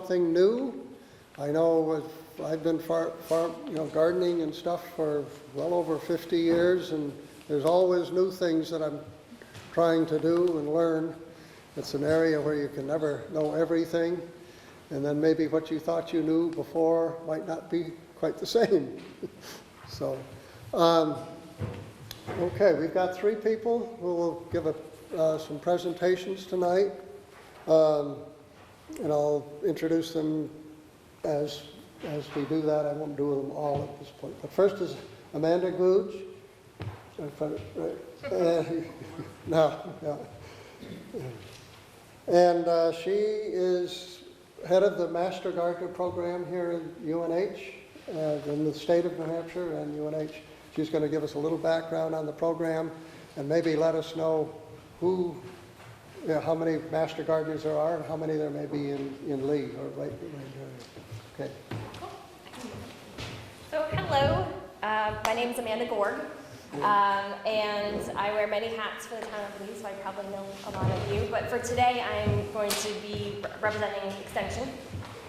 something new. I know I've been gardening and stuff for well over 50 years, and there's always new things that I'm trying to do and learn. It's an area where you can never know everything, and then maybe what you thought you knew before might not be quite the same. So, okay, we've got 3 people who will give some presentations tonight, and I'll introduce them as we do that. I won't do them all at this point. But first is Amanda Googe. And she is head of the Master Gardener program here in UNH, in the state of New Hampshire and UNH. She's going to give us a little background on the program and maybe let us know how many Master Gardeners there are and how many there may be in Lee or right here. Okay. So hello, my name is Amanda Gorg, and I wear many hats for the town of Lee, so I probably know a lot of you. But for today, I'm going to be representing Extension.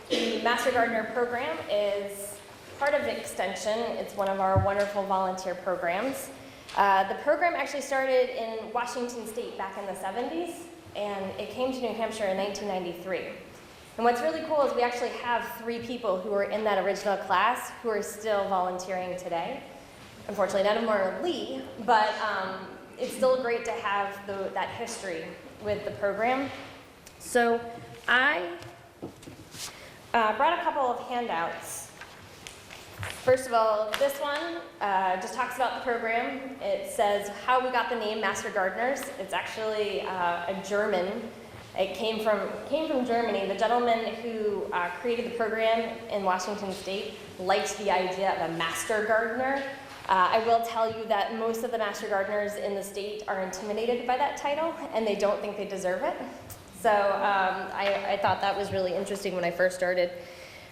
The Master Gardener program is part of Extension. It's one of our wonderful volunteer programs. The program actually started in Washington State back in the 70s, and it came to New Hampshire in 1993. And what's really cool is we actually have 3 people who were in that original class who are still volunteering today. Unfortunately, none of them are Lee, but it's still great to have that history with the program. So I brought a couple of handouts. First of all, this one just talks about the program. It says how we got the name Master Gardeners. It's actually a German. It came from Germany. The gentleman who created the program in Washington State liked the idea of a master gardener. I will tell you that most of the master gardeners in the state are intimidated by that title, and they don't think they deserve it. So I thought that was really interesting when I first started.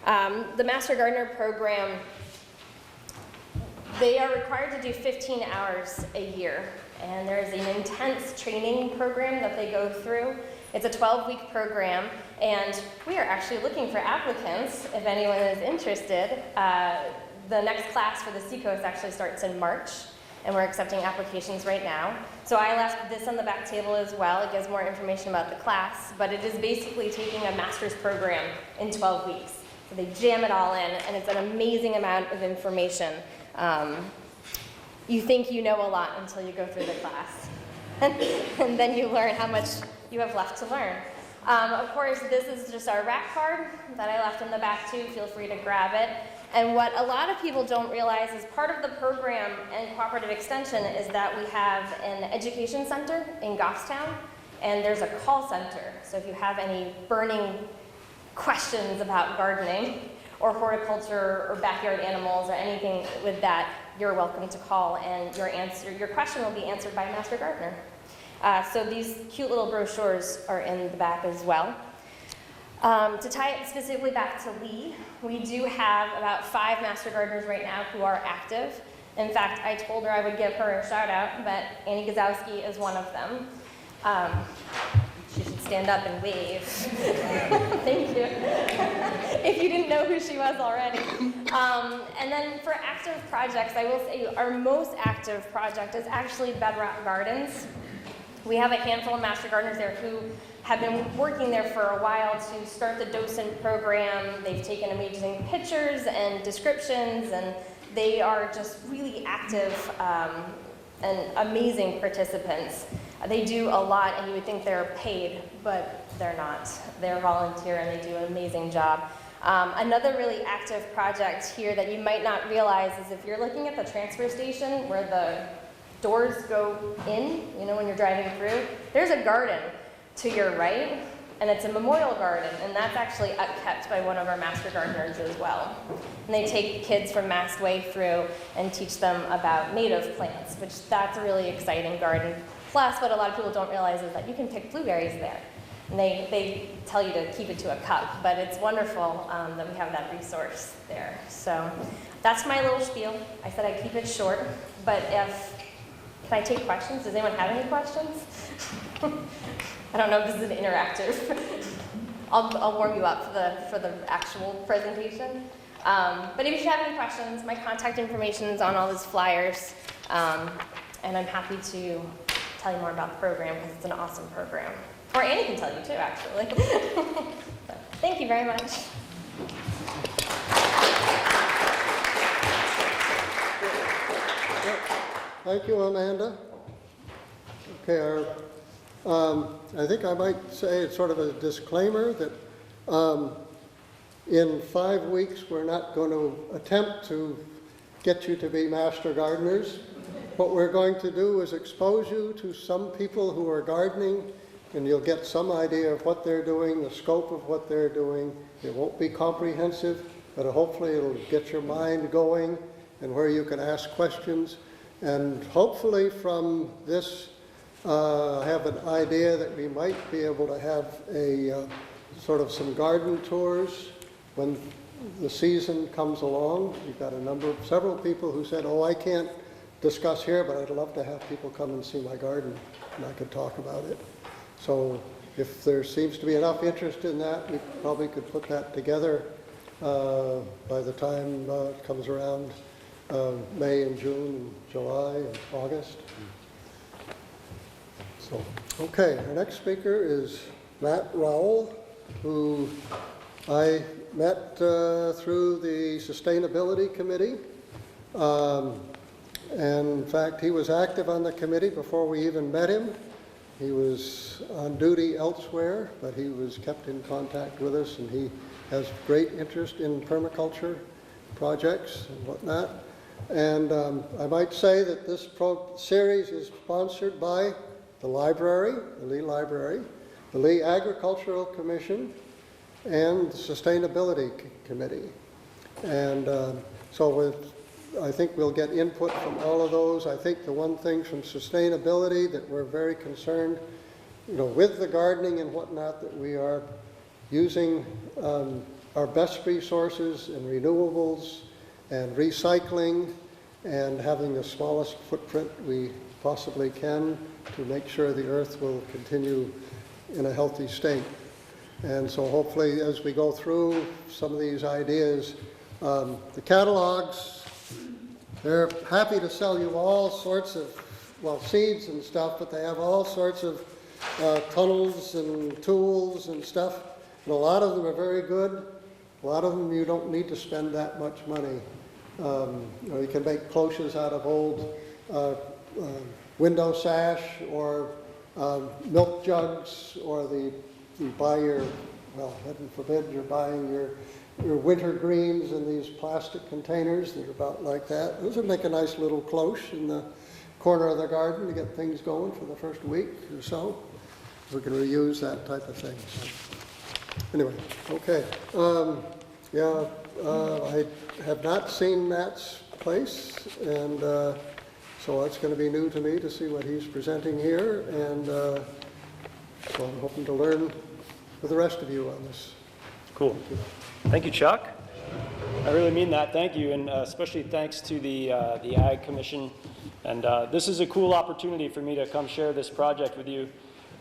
The Master Gardener program, they are required to do 15 hours a year, and there's an intense training program that they go through. It's a 12-week program, and we are actually looking for applicants if anyone is interested. The next class for the Seacoast actually starts in March, and we're accepting applications right now. So I left this on the back table as well. It gives more information about the class, but it is basically taking a master's program in 12 weeks. So they jam it all in, and it's an amazing amount of information. You think you know a lot until you go through the class, and then you learn how much you have left to learn. Of course, this is just our rack card that I left in the back too. Feel free to grab it. And what a lot of people don't realize is part of the program and Cooperative Extension is that we have an education center in Goffstown, and there's a call center. So if you have any burning questions about gardening or horticulture or backyard animals or anything with that, you're welcome to call, and your question will be answered by a Master Gardener. So these cute little brochures are in the back as well. To tie it specifically back to Lee, we do have about 5 Master Gardeners right now who are active. In fact, I told her I would give her a shout out, but Annie Gazowski is one of them. She should stand up and wave. Thank you. If you didn't know who she was already. And then for active projects, I will say our most active project is actually Bedrock Gardens. We have a handful of Master Gardeners there who have been working there for a while to start the docent program. They've taken amazing pictures and descriptions, and they are just really active and amazing participants. They do a lot, and you would think they're paid, but they're not. They're volunteer, and they do an amazing job. Another really active project here that you might not realize is if you're looking at the transfer station where the doors go in, you know, when you're driving through, there's a garden to your right, and it's a memorial garden, and that's actually upkept by one of our Master Gardeners as well. And they take kids from Mass Way through and teach them about native plants, which that's a really exciting garden. Plus, what a lot of people don't realize is that you can pick blueberries there. And they tell you to keep it to a cup, but it's wonderful that we have that resource there. So that's my little spiel. I said I'd keep it short, but can I take questions? Does anyone have any questions? I don't know if this is interactive. I'll warm you up for the actual presentation. But if you have any questions, my contact information is on all those flyers, and I'm happy to tell you more about the program because it's an awesome program. Or Annie can tell you too, actually. So, thank you very much. Thank you, Amanda. Okay, I think I might say it's sort of a disclaimer that in 5 weeks we're not going to attempt to get you to be master gardeners. What we're going to do is expose you to some people who are gardening, and you'll get some idea of what they're doing, the scope of what they're doing. It won't be comprehensive, but hopefully it'll get your mind going and where you can ask questions. And hopefully from this, I have an idea that we might be able to have a sort of some garden tours when the season comes along. We've got several people who said, oh, I can't discuss here, but I'd love to have people come and see my garden, and I could talk about it. So if there seems to be enough interest in that, we probably could put that together by the time it comes around May and June and July and August. So, okay, our next speaker is Matt Rowell, who I met through the Sustainability Committee. And in fact, he was active on the committee before we even met him. He was on duty elsewhere, but he was kept in contact with us, and he has great interest in permaculture projects and whatnot. And I might say that this series is sponsored by the library, the Lee Library, the Lee Agricultural Commission, and the Sustainability Committee. And I think we'll get input from all of those. I think the one thing from sustainability that we're very concerned, with the gardening and whatnot, that we are using our best resources in renewables and recycling and having the smallest footprint we possibly can to make sure the earth will continue in a healthy state. And so hopefully as we go through some of these ideas, the catalogs, they're happy to sell you all sorts of, seeds and stuff, but they have all sorts of tunnels and tools and stuff. And a lot of them are very good. A lot of them you don't need to spend that much money. You can make cloches out of old window sash or milk jugs, or you buy heaven forbid, you're buying your winter greens in these plastic containers that are about like that. Those would make a nice little cloche in the corner of the garden to get things going for the first week or so. We can reuse that type of thing. Anyway, okay. I have not seen Matt's place, and so it's going to be new to me to see what he's presenting here, and so I'm hoping to learn with the rest of you on this. Cool. Thank you, Chuck. I really mean that. Thank you, and especially thanks to the Ag Commission. And this is a cool opportunity for me to come share this project with you.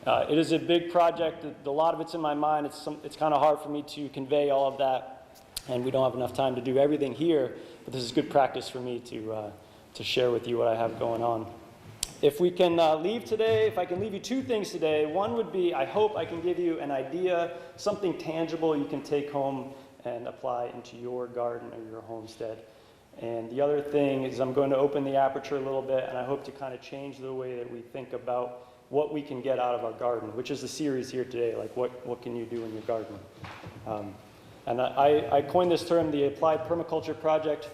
It is a big project. A lot of it's in my mind. It's kind of hard for me to convey all of that, and we don't have enough time to do everything here. But this is good practice for me to share with you what I have going on. If we can leave today, if I can leave you two things today, one would be I hope I can give you an idea, something tangible you can take home and apply into your garden or your homestead. And the other thing is I'm going to open the aperture a little bit, and I hope to kind of change the way that we think about what we can get out of our garden, which is the series here today, like what can you do in your garden. And I coined this term the Applied Permaculture Project,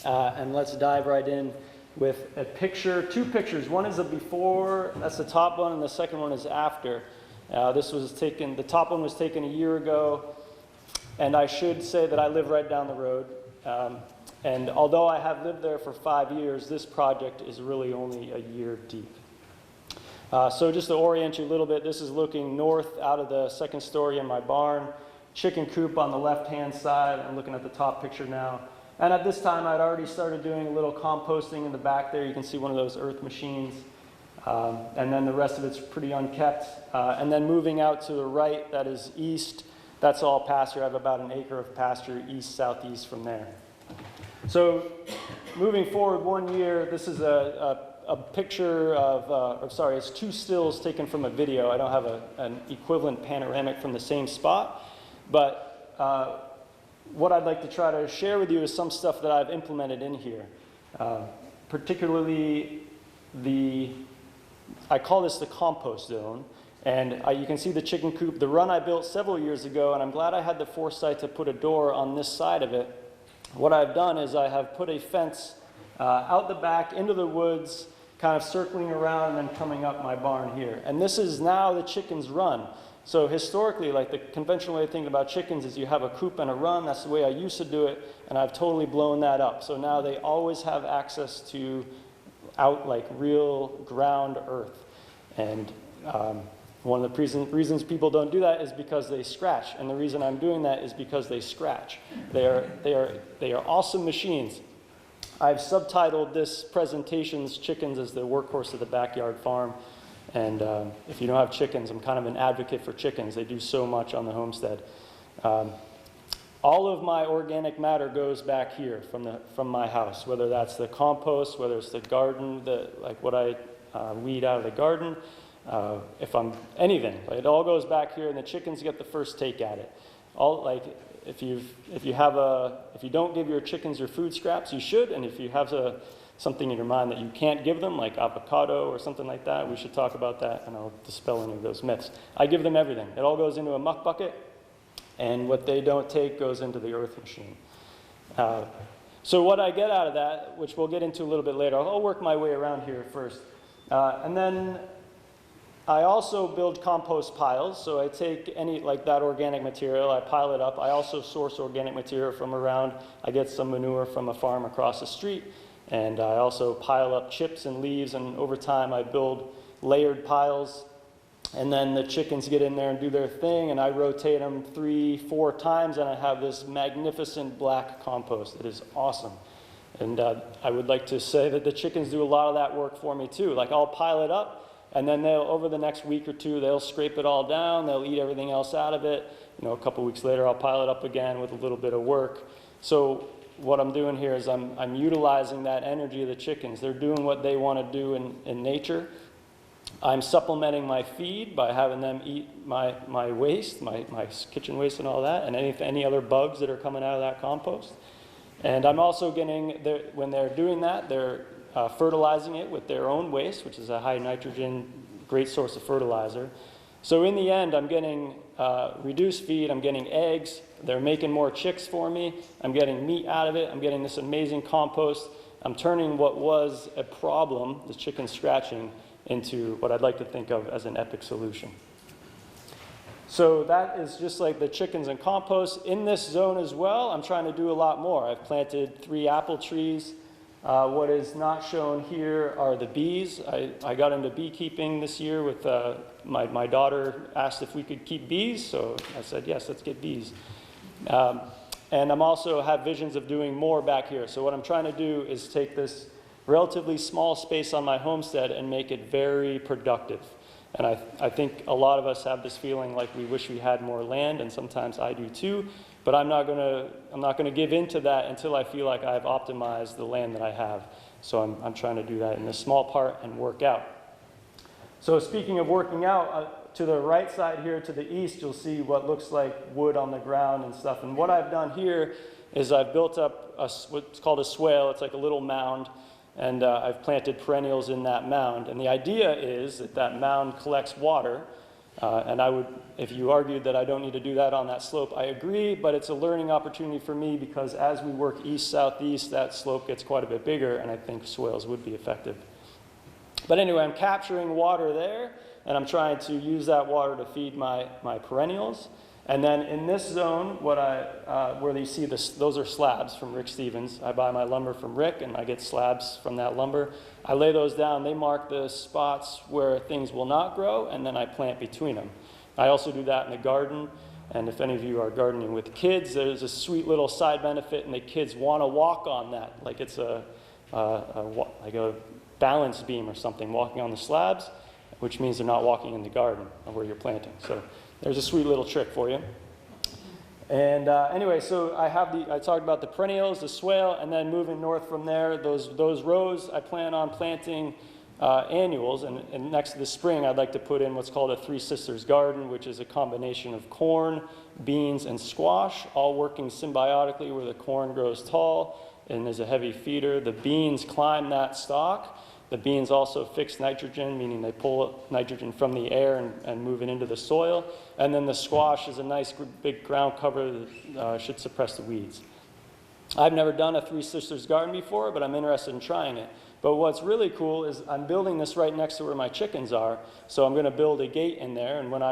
and let's dive right in with a picture, two pictures. One is a before, that's the top one, and the second one is after. The top one was taken a year ago, and I should say that I live right down the road. And although I have lived there for 5 years, this project is really only a year deep. So just to orient you a little bit, this is looking north out of the second story in my barn, chicken coop on the left-hand side. I'm looking at the top picture now. And at this time, I'd already started doing a little composting in the back there. You can see one of those earth machines. And then the rest of it's pretty unkept. And then moving out to the right, that is east, That's all pasture. I have about an acre of pasture east, southeast from there. So moving forward 1 year, this is a picture of, it's 2 stills taken from a video. I don't have an equivalent panoramic from the same spot, but what I'd like to try to share with you is some stuff that I've implemented in here. Particularly I call this the compost zone, and you can see the chicken coop, the run I built several years ago, and I'm glad I had the foresight to put a door on this side of it. What I've done is I have put a fence out the back into the woods, kind of circling around and then coming up my barn here. And this is now the chickens' run. So historically, like the conventional way of thinking about chickens is you have a coop and a run. That's the way I used to do it, and I've totally blown that up. So now they always have access to like real ground earth. And one of the reasons people don't do that is because they scratch. And the reason I'm doing that is because they scratch. They are awesome machines. I've subtitled this presentation's chickens as the workhorse of the backyard farm. And if you don't have chickens, I'm kind of an advocate for chickens. They do so much on the homestead. All of my organic matter goes back here from my house, whether that's the compost, whether it's the garden, like what I weed out of the garden, if I'm anything. It all goes back here, and the chickens get the first take at it. If you don't give your chickens your food scraps, you should, and if you have something in your mind that you can't give them, like avocado or something like that, we should talk about that, and I'll dispel any of those myths. I give them everything. It all goes into a muck bucket, and what they don't take goes into the earth machine. So what I get out of that, which we'll get into a little bit later, I'll work my way around here first. And then I also build compost piles. So I take like that organic material, I pile it up. I also source organic material from around. I get some manure from a farm across the street. And I also pile up chips and leaves, and over time I build layered piles. And then the chickens get in there and do their thing, and I rotate them 3-4 times, and I have this magnificent black compost. It is awesome. And I would like to say that the chickens do a lot of that work for me too. Like I'll pile it up, and then over the next week or two, they'll scrape it all down, they'll eat everything else out of it. A couple weeks later, I'll pile it up again with a little bit of work. So what I'm doing here is I'm utilizing that energy of the chickens. They're doing what they want to do in nature. I'm supplementing my feed by having them eat my waste, my kitchen waste and all that, and any other bugs that are coming out of that compost. And I'm also when they're doing that, they're fertilizing it with their own waste, which is a high nitrogen, great source of fertilizer. So in the end, I'm getting reduced feed, I'm getting eggs, they're making more chicks for me, I'm getting meat out of it, I'm getting this amazing compost. I'm turning what was a problem, the chicken scratching, into what I'd like to think of as an epic solution. So that is just like the chickens and compost. In this zone as well, I'm trying to do a lot more. I've planted 3 apple trees. What is not shown here are the bees. I got into beekeeping this year with my daughter asked if we could keep bees, so I said, yes, let's get bees. And I'm also have visions of doing more back here. So what I'm trying to do is take this relatively small space on my homestead and make it very productive. And I think a lot of us have this feeling like we wish we had more land, and sometimes I do too, but I'm not gonna give in to that until I feel like I've optimized the land that I have. So I'm trying to do that in this small part and work out. So speaking of working out, to the right side here to the east, you'll see what looks like wood on the ground and stuff. And what I've done here is I've built up what's called a swale. It's like a little mound. And I've planted perennials in that mound. And the idea is that that mound collects water. And if you argued that I don't need to do that on that slope, I agree, but it's a learning opportunity for me because as we work east-southeast, that slope gets quite a bit bigger, and I think swales would be effective. But anyway, I'm capturing water there, and I'm trying to use that water to feed my perennials. And then in this zone, where you see those are slabs from Rick Stevens. I buy my lumber from Rick, and I get slabs from that lumber. I lay those down. They mark the spots where things will not grow, and then I plant between them. I also do that in the garden. And if any of you are gardening with kids, there's a sweet little side benefit, and the kids want to walk on that, like it's like a balance beam or something, walking on the slabs, which means they're not walking in the garden or where you're planting. So there's a sweet little trick for you. And anyway, so I talked about the perennials, the swale, and then moving north from there, those rows, I plan on planting annuals, and next to the spring, I'd like to put in what's called a Three Sisters garden, which is a combination of corn, beans, and squash, all working symbiotically, where the corn grows tall and is a heavy feeder. The beans climb that stalk. The beans also fix nitrogen, meaning they pull nitrogen from the air and move it into the soil. And then the squash is a nice big ground cover that should suppress the weeds. I've never done a Three Sisters garden before, but I'm interested in trying it. But what's really cool is I'm building this right next to where my chickens are, so I'm going to build a gate in there, and when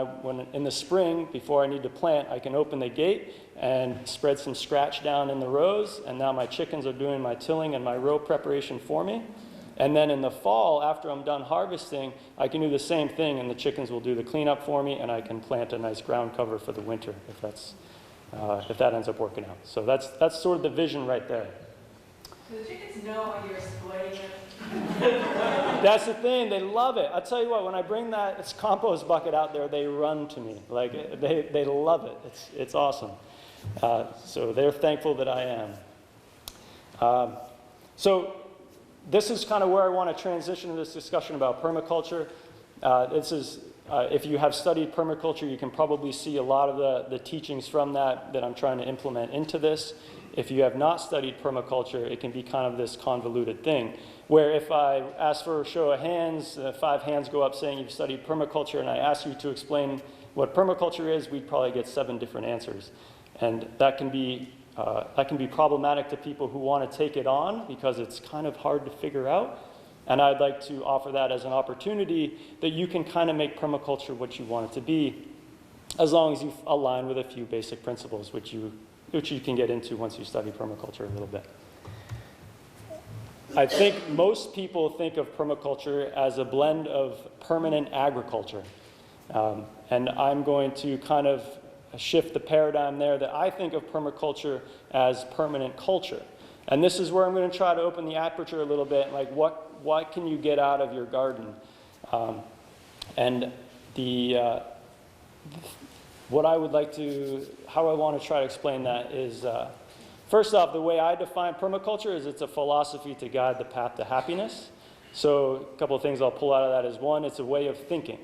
in the spring, before I need to plant, I can open the gate and spread some scratch down in the rows, and now my chickens are doing my tilling and my row preparation for me. And then in the fall, after I'm done harvesting, I can do the same thing, and the chickens will do the cleanup for me, and I can plant a nice ground cover for the winter if that ends up working out. So that's sort of the vision right there. Do the chickens know how you're exploiting them? That's the thing, they love it. I'll tell you what, when I bring that compost bucket out there, they run to me. Like, they love it. It's awesome. So they're thankful that I am. So this is kind of where I want to transition to this discussion about permaculture. If you have studied permaculture, you can probably see a lot of the teachings from that I'm trying to implement into this. If you have not studied permaculture, it can be kind of this convoluted thing, where if I ask for a show of hands, 5 hands go up saying you've studied permaculture, and I ask you to explain what permaculture is, we'd probably get 7 different answers. And that can be problematic to people who want to take it on because it's kind of hard to figure out. And I'd like to offer that as an opportunity that you can kind of make permaculture what you want it to be, as long as you align with a few basic principles, which you can get into once you study permaculture a little bit. I think most people think of permaculture as a blend of permanent agriculture. And I'm going to kind of shift the paradigm there, that I think of permaculture as permanent culture. And this is where I'm going to try to open the aperture a little bit, like what can you get out of your garden? What I would like to, how I want to try to explain that is, first off, the way I define permaculture is it's a philosophy to guide the path to happiness. So a couple of things I'll pull out of that is, one, it's a way of thinking.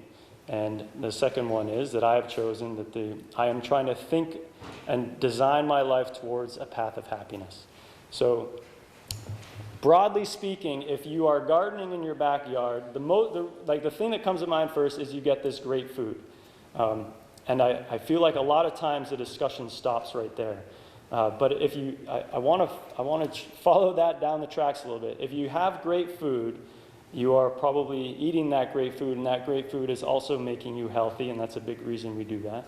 And the second one is that I have chosen that I am trying to think and design my life towards a path of happiness. So broadly speaking, if you are gardening in your backyard, the thing that comes to mind first is you get this great food. And I feel like a lot of times the discussion stops right there. But if I want to follow that down the tracks a little bit. If you have great food, you are probably eating that great food, and that great food is also making you healthy, and that's a big reason we do that.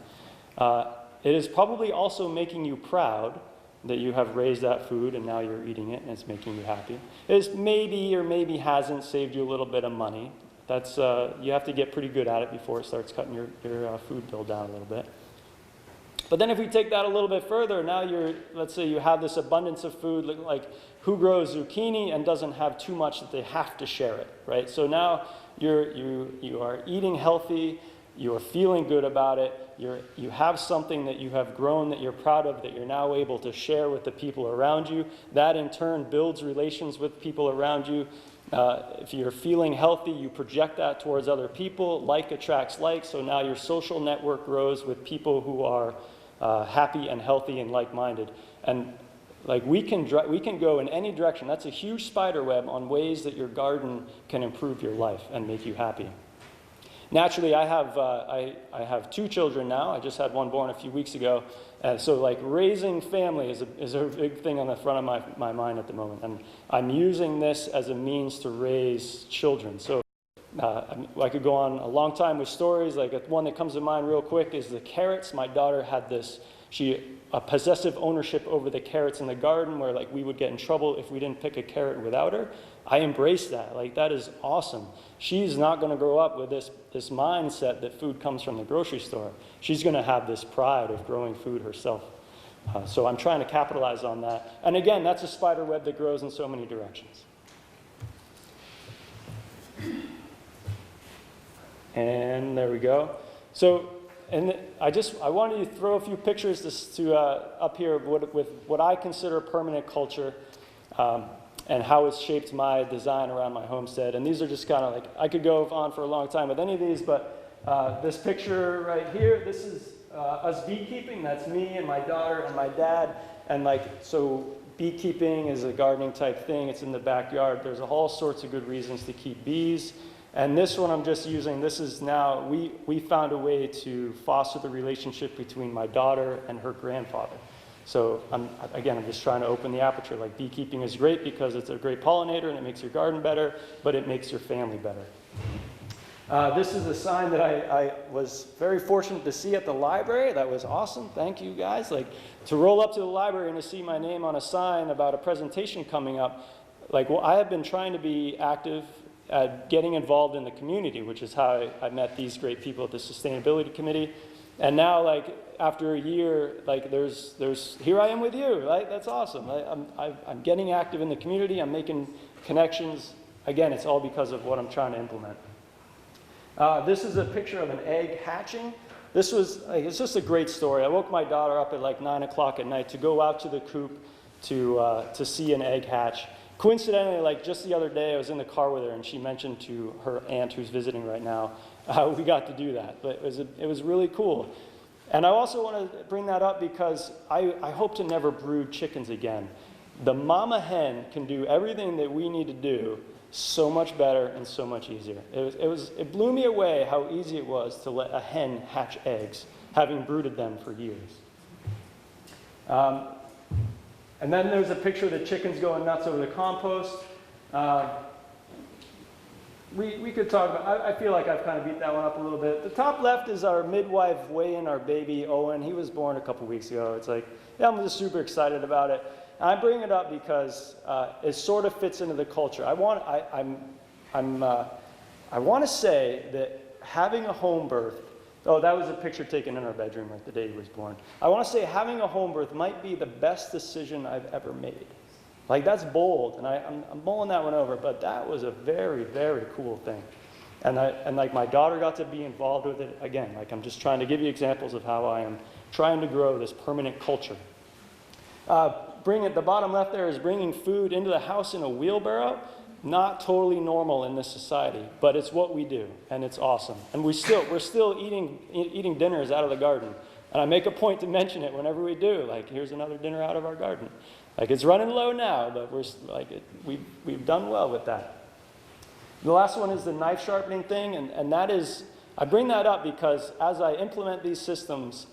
It is probably also making you proud that you have raised that food and now you're eating it and it's making you happy. It is maybe or maybe hasn't saved you a little bit of money. That's you have to get pretty good at it before it starts cutting your food bill down a little bit. But then if we take that a little bit further, now let's say you have this abundance of food, like who grows zucchini and doesn't have too much that they have to share it, right? So now you are eating healthy, you are feeling good about it, you have something that you have grown that you're proud of that you're now able to share with the people around you. That in turn builds relations with people around you. If you're feeling healthy, you project that towards other people. Like attracts like, so now your social network grows with people who are happy and healthy and like-minded. And like we can go in any direction. That's a huge spider web on ways that your garden can improve your life and make you happy. Naturally, I have 2 children now. I just had one born a few weeks ago. So like raising family is a big thing on the front of my mind at the moment. And I'm using this as a means to raise children. So I could go on a long time with stories. Like one that comes to mind real quick is the carrots. My daughter had a possessive ownership over the carrots in the garden, where like we would get in trouble if we didn't pick a carrot without her. I embrace that. Like that is awesome. She's not going to grow up with this mindset that food comes from the grocery store. She's going to have this pride of growing food herself. So I'm trying to capitalize on that. And again, that's a spider web that grows in so many directions. And there we go. So and I wanted to throw a few pictures up here with what I consider permanent culture, and how it's shaped my design around my homestead. And these are just kind of like, I could go on for a long time with any of these, but this picture right here, this is us beekeeping. That's me and my daughter and my dad. And like, so beekeeping is a gardening type thing. It's in the backyard. There's all sorts of good reasons to keep bees. And this one I'm just using, this is now, we found a way to foster the relationship between my daughter and her grandfather. So I'm just trying to open the aperture. Like, beekeeping is great because it's a great pollinator and it makes your garden better, but it makes your family better. This is a sign that I was very fortunate to see at the library. That was awesome. Thank you guys. Like, to roll up to the library and to see my name on a sign about a presentation coming up. Like, well, I have been trying to be active at getting involved in the community, which is how I met these great people at the Sustainability Committee. And now, like, after a year, like, here I am with you, right? That's awesome. I'm getting active in the community. I'm making connections. Again, it's all because of what I'm trying to implement. This is a picture of an egg hatching. It's just a great story. I woke my daughter up at like 9 o'clock at night to go out to the coop to see an egg hatch. Coincidentally, like just the other day, I was in the car with her, and she mentioned to her aunt who's visiting right now, we got to do that. But it was really cool. And I also want to bring that up because I hope to never brood chickens again. The mama hen can do everything that we need to do so much better and so much easier. It blew me away how easy it was to let a hen hatch eggs, having brooded them for years. And then there's a picture of the chickens going nuts over the compost. We could talk about, I feel like I've kind of beat that one up a little bit. The top left is our midwife weighing our baby, Owen. He was born a couple weeks ago. It's like, yeah, I'm just super excited about it. And I bring it up because it sort of fits into the culture. I want to say that having a home birth, oh, that was a picture taken in our bedroom like the day he was born. I want to say having a home birth might be the best decision I've ever made. Like, that's bold, and I'm mulling that one over, but that was a very, very cool thing. And like, my daughter got to be involved with it. Again, like, I'm just trying to give you examples of how I am trying to grow this permanent culture. The bottom left there is bringing food into the house in a wheelbarrow. Not totally normal in this society, but it's what we do, and it's awesome. And we're still eating dinners out of the garden. And I make a point to mention it whenever we do. Like, here's another dinner out of our garden. Like, it's running low now, but we've done well with that. The last one is the knife sharpening thing, and that is, I bring that up because as I implement these systems,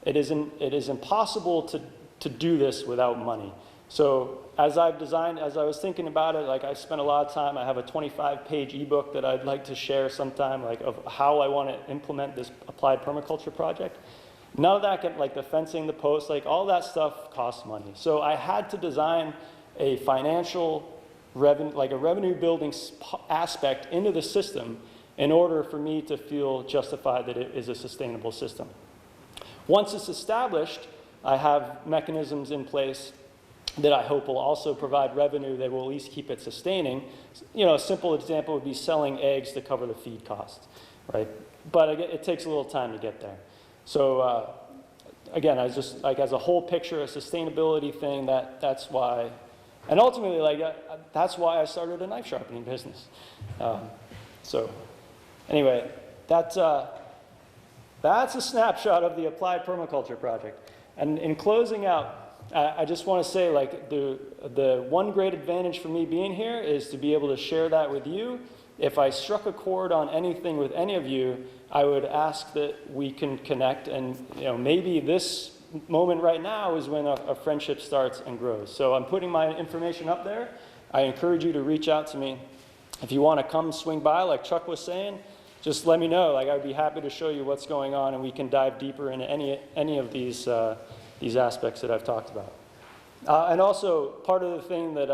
it is impossible to do this without money. So as I was thinking about it, like, I spent a lot of time. I have a 25-page ebook that I'd like to share sometime, like, of how I want to implement this applied permaculture project. None of that, like the fencing, the posts, like all that stuff costs money. So I had to design a financial revenue, like a revenue building aspect into the system in order for me to feel justified that it is a sustainable system. Once it's established, I have mechanisms in place that I hope will also provide revenue that will at least keep it sustaining. You know, a simple example would be selling eggs to cover the feed costs, right? But it takes a little time to get there. So again, I just, like, as a whole picture, a sustainability thing, that's why, and ultimately, like, that's why I started a knife sharpening business. So anyway, that's a snapshot of the applied permaculture project. And in closing out, I just want to say, like, the one great advantage for me being here is to be able to share that with you. If I struck a chord on anything with any of you, I would ask that we can connect, and maybe this moment right now is when a friendship starts and grows. So I'm putting my information up there. I encourage you to reach out to me. If you want to come swing by, like Chuck was saying, just let me know. Like, I'd be happy to show you what's going on, and we can dive deeper into any of these aspects that I've talked about. And also, part of the thing that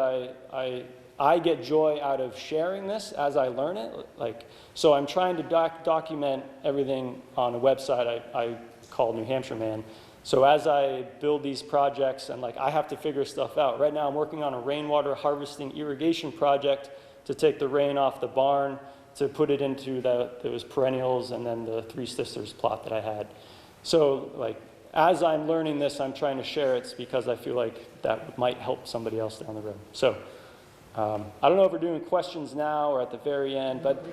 I get joy out of sharing this as I learn it. So I'm trying to document everything on a website I call New Hampshire Man. So as I build these projects, and I have to figure stuff out. Right now I'm working on a rainwater harvesting irrigation project to take the rain off the barn to put it into those perennials and then the Three Sisters plot that I had. So like, as I'm learning this, I'm trying to share it because I feel like that might help somebody else down the road. So I don't know if we're doing questions now or at the very end, but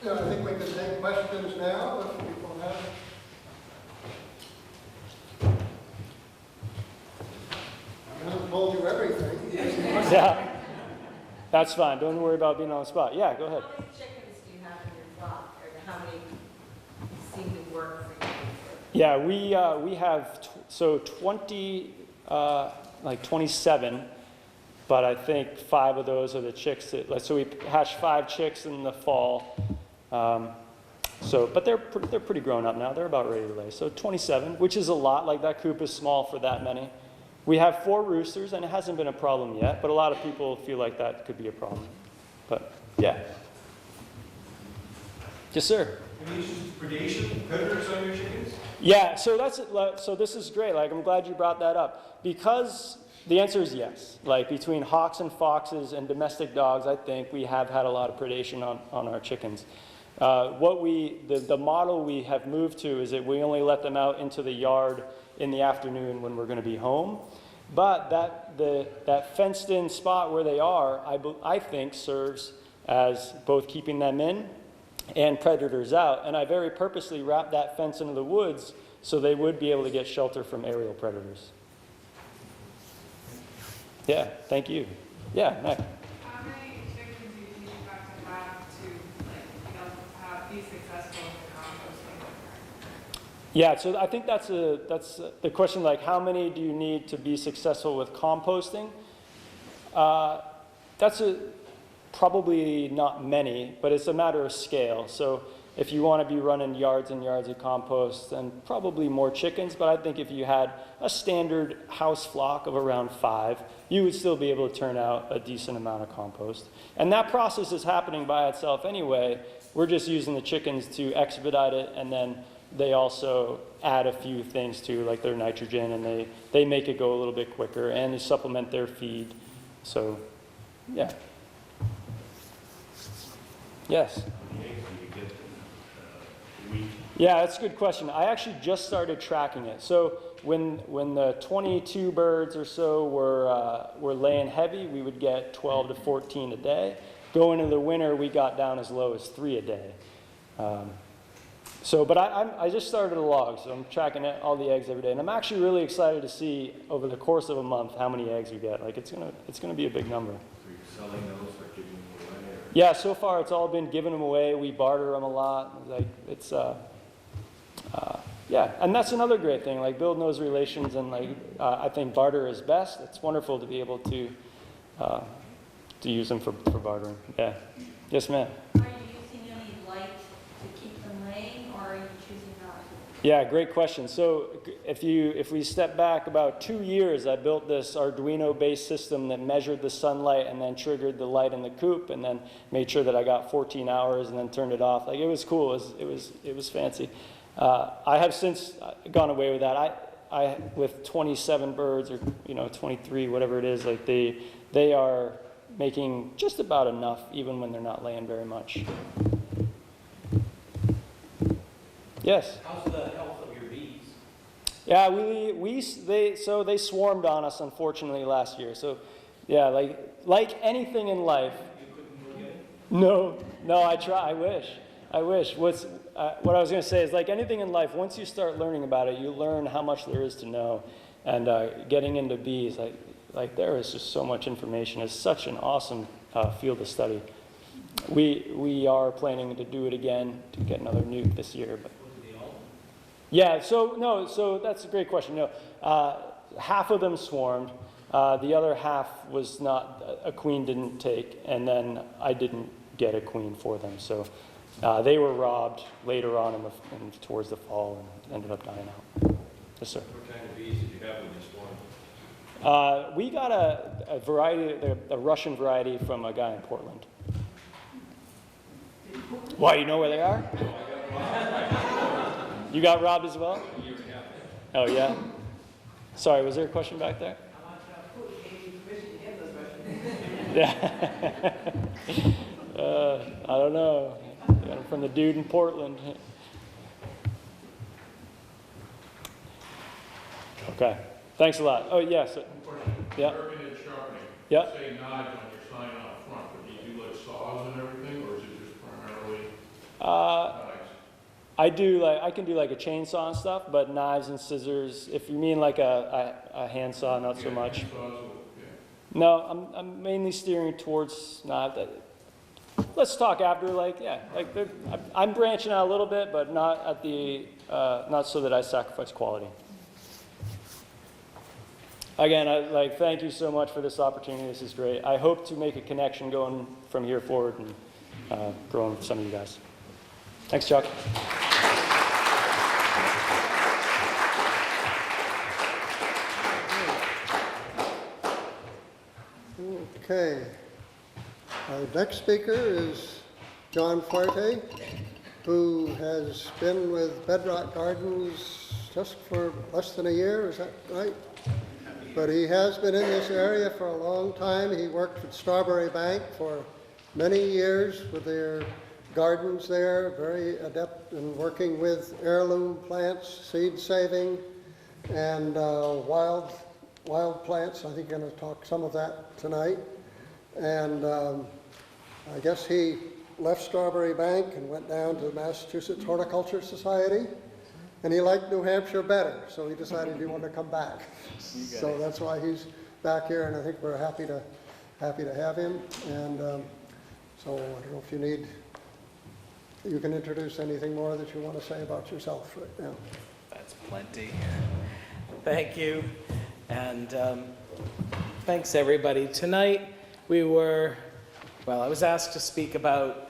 Yeah, I think we can take questions now if people have. I haven't told you everything. yeah, that's fine. Don't worry about being on the spot. Yeah, go ahead. How many chickens do you have in your flock, or how many seem to work for you? Yeah, we have, so 20, like 27, but I think 5 of those are the chicks that, so we hatched 5 chicks in the fall. But they're pretty grown up now. They're about ready to lay. So 27, which is a lot. Like that coop is small for that many. We have 4 roosters, and it hasn't been a problem yet, but a lot of people feel like that could be a problem. But yeah. Yes, sir. Any issues with predation, predators on your chickens? Yeah, so this is great. Like, I'm glad you brought that up, because the answer is yes. Like, between hawks and foxes and domestic dogs, I think we have had a lot of predation on our chickens. The model we have moved to is that we only let them out into the yard in the afternoon when we're going to be home. But that fenced-in spot where they are, I think, serves as both keeping them in and predators out. And I very purposely wrapped that fence into the woods so they would be able to get shelter from aerial predators. Yeah, thank you. Yeah, Mac. How many chickens do you think you have to be successful in composting? Yeah, so I think that's the question, like how many do you need to be successful with composting? Probably not many, but it's a matter of scale. So if you want to be running yards and yards of compost, then probably more chickens. But I think if you had a standard house flock of around 5, you would still be able to turn out a decent amount of compost. And that process is happening by itself anyway. We're just using the chickens to expedite it, and then they also add a few things to, like their nitrogen, and they make it go a little bit quicker, and they supplement their feed. So, yeah. Yes? How many eggs do you get a week? Yeah, that's a good question. I actually just started tracking it. So when the 22 birds or so were laying heavy, we would get 12 to 14 a day. Going into the winter, we got down as low as 3 a day. But I just started a log, so I'm tracking all the eggs every day, and I'm actually really excited to see over the course of a month how many eggs we get. Like it's gonna be a big number. So you're selling those or giving them away? Or? Yeah, so far it's all been giving them away. We barter them a lot. Like it's yeah, and that's another great thing. Like building those relations, and like I think barter is best. It's wonderful to be able to use them for bartering. Yeah. Yes, ma'am. Are you using any light to keep them laying, or are you choosing not to? Yeah, great question. So if we step back about 2 years, I built this Arduino-based system that measured the sunlight and then triggered the light in the coop, and then made sure that I got 14 hours and then turned it off. Like it was cool. It was fancy. I have since gone away with that. I with 27 birds, or 23, whatever it is, like they are making just about enough, even when they're not laying very much. Yes. How's the health of your bees? Yeah, they swarmed on us, unfortunately, last year. So, yeah, like anything in life. You couldn't go get it? No, I try. I wish. What I was going to say is, like anything in life, once you start learning about it, you learn how much there is to know. And getting into bees, like there is just so much information. It's such an awesome field to study. We are planning to do it again, to get another nuke this year. But yeah, so that's a great question. No, half of them swarmed. The other half was not, a queen didn't take, and then I didn't get a queen for them. So they were robbed later on towards the fall and ended up dying out. Yes, sir. What kind of bees did you have when you swarmed? We got a variety, a Russian variety from a guy in Portland. Why, you know where they are? You got robbed as well? Oh, yeah? Sorry, was there a question back there? Yeah. I don't know. Got it from the dude in Portland. Okay. Thanks a lot. Oh, yes. Question. Yeah. Sharpening and sharpening. Yeah. You say knives on your sign out front, but do you do like saws and everything, or is it just primarily knives? I can do like a chainsaw and stuff, but knives and scissors, if you mean like a handsaw, not so much. Saws, yeah. No, I'm mainly steering towards, let's talk after, I'm branching out a little bit, but not at the, not so that I sacrifice quality. Again, thank you so much for this opportunity. This is great. I hope to make a connection going from here forward and growing with some of you guys. Thanks, Chuck. Okay. Our next speaker is John Forte, who has been with Bedrock Gardens just for less than a year, is that right? But he has been in this area for a long time. He worked at Strawberry Bank for many years with their gardens there, very adept in working with heirloom plants, seed saving, and wild plants. I think I'm going to talk some of that tonight. And I guess he left Strawberry Bank and went down to the Massachusetts Horticulture Society, and he liked New Hampshire better, so he decided he wanted to come back. So that's why he's back here, and I think we're happy to have him. And so I don't know if you can introduce anything more that you want to say about yourself right now. That's plenty. Thank you. And thanks, everybody. Tonight, I was asked to speak about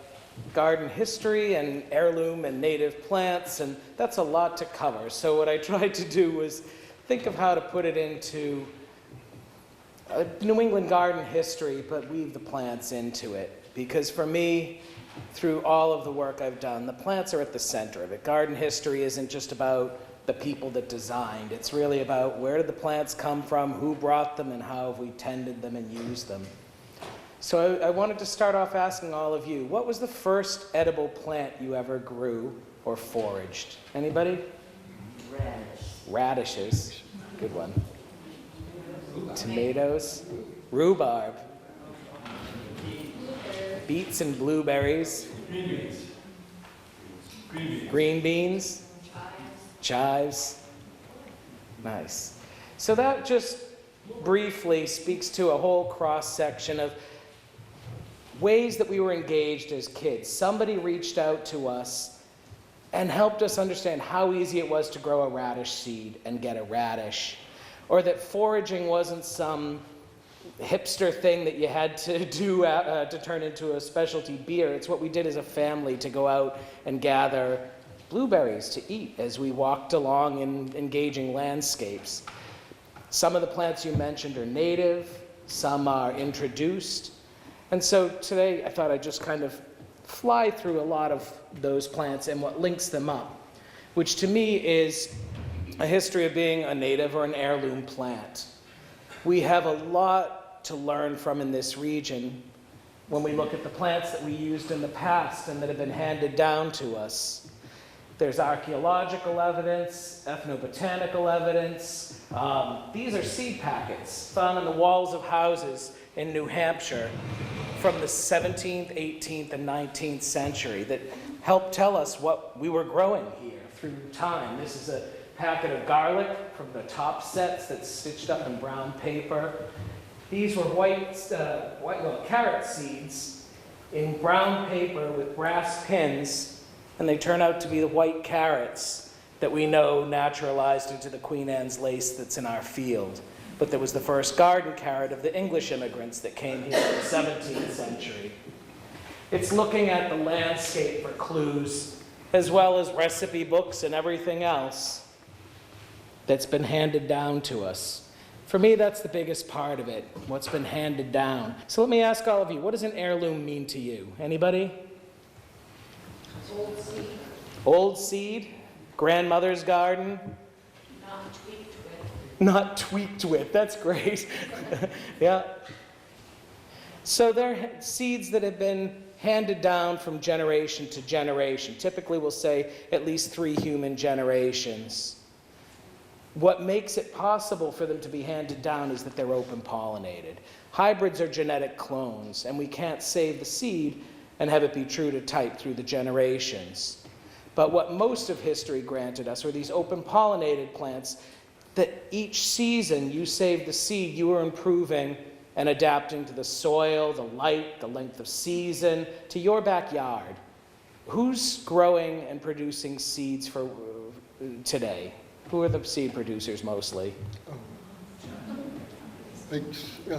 garden history and heirloom and native plants, and that's a lot to cover. So what I tried to do was think of how to put it into New England garden history, but weave the plants into it. Because for me, through all of the work I've done, the plants are at the center of it. Garden history isn't just about the people that designed. It's really about where did the plants come from, who brought them, and how have we tended them and used them. So I wanted to start off asking all of you, what was the first edible plant you ever grew or foraged? Anybody? Radishes. Good one. Tomatoes. Rhubarb. Beets and blueberries. Green beans. Chives. Nice. So that just briefly speaks to a whole cross-section of ways that we were engaged as kids. Somebody reached out to us and helped us understand how easy it was to grow a radish seed and get a radish, or that foraging wasn't some hipster thing that you had to do to turn into a specialty beer. It's what we did as a family to go out and gather blueberries to eat as we walked along in engaging landscapes. Some of the plants you mentioned are native, some are introduced. And so today I thought I'd just kind of fly through a lot of those plants and what links them up, which to me is a history of being a native or an heirloom plant. We have a lot to learn from in this region when we look at the plants that we used in the past and that have been handed down to us. There's archaeological evidence, ethnobotanical evidence. These are seed packets found in the walls of houses in New Hampshire from the 17th, 18th, and 19th century that help tell us what we were growing here through time. This is a packet of garlic from the top sets that's stitched up in brown paper. These were carrot seeds in brown paper with brass pins, and they turn out to be the white carrots that we know naturalized into the Queen Anne's lace that's in our field. But there was the first garden carrot of the English immigrants that came here in the 17th century. It's looking at the landscape for clues, as well as recipe books and everything else that's been handed down to us. For me, that's the biggest part of it, what's been handed down. So let me ask all of you, what does an heirloom mean to you? Anybody? Old seed, Old seed? Grandmother's garden? not tweaked with. Not tweaked with, that's great. Yeah. So they're seeds that have been handed down from generation to generation. Typically, we'll say at least 3 human generations. What makes it possible for them to be handed down is that they're open pollinated. Hybrids are genetic clones, and we can't save the seed and have it be true to type through the generations. But what most of history granted us were these open pollinated plants that each season you saved the seed, you were improving and adapting to the soil, the light, the length of season, to your backyard. Who's growing and producing seeds for today? Who are the seed producers mostly?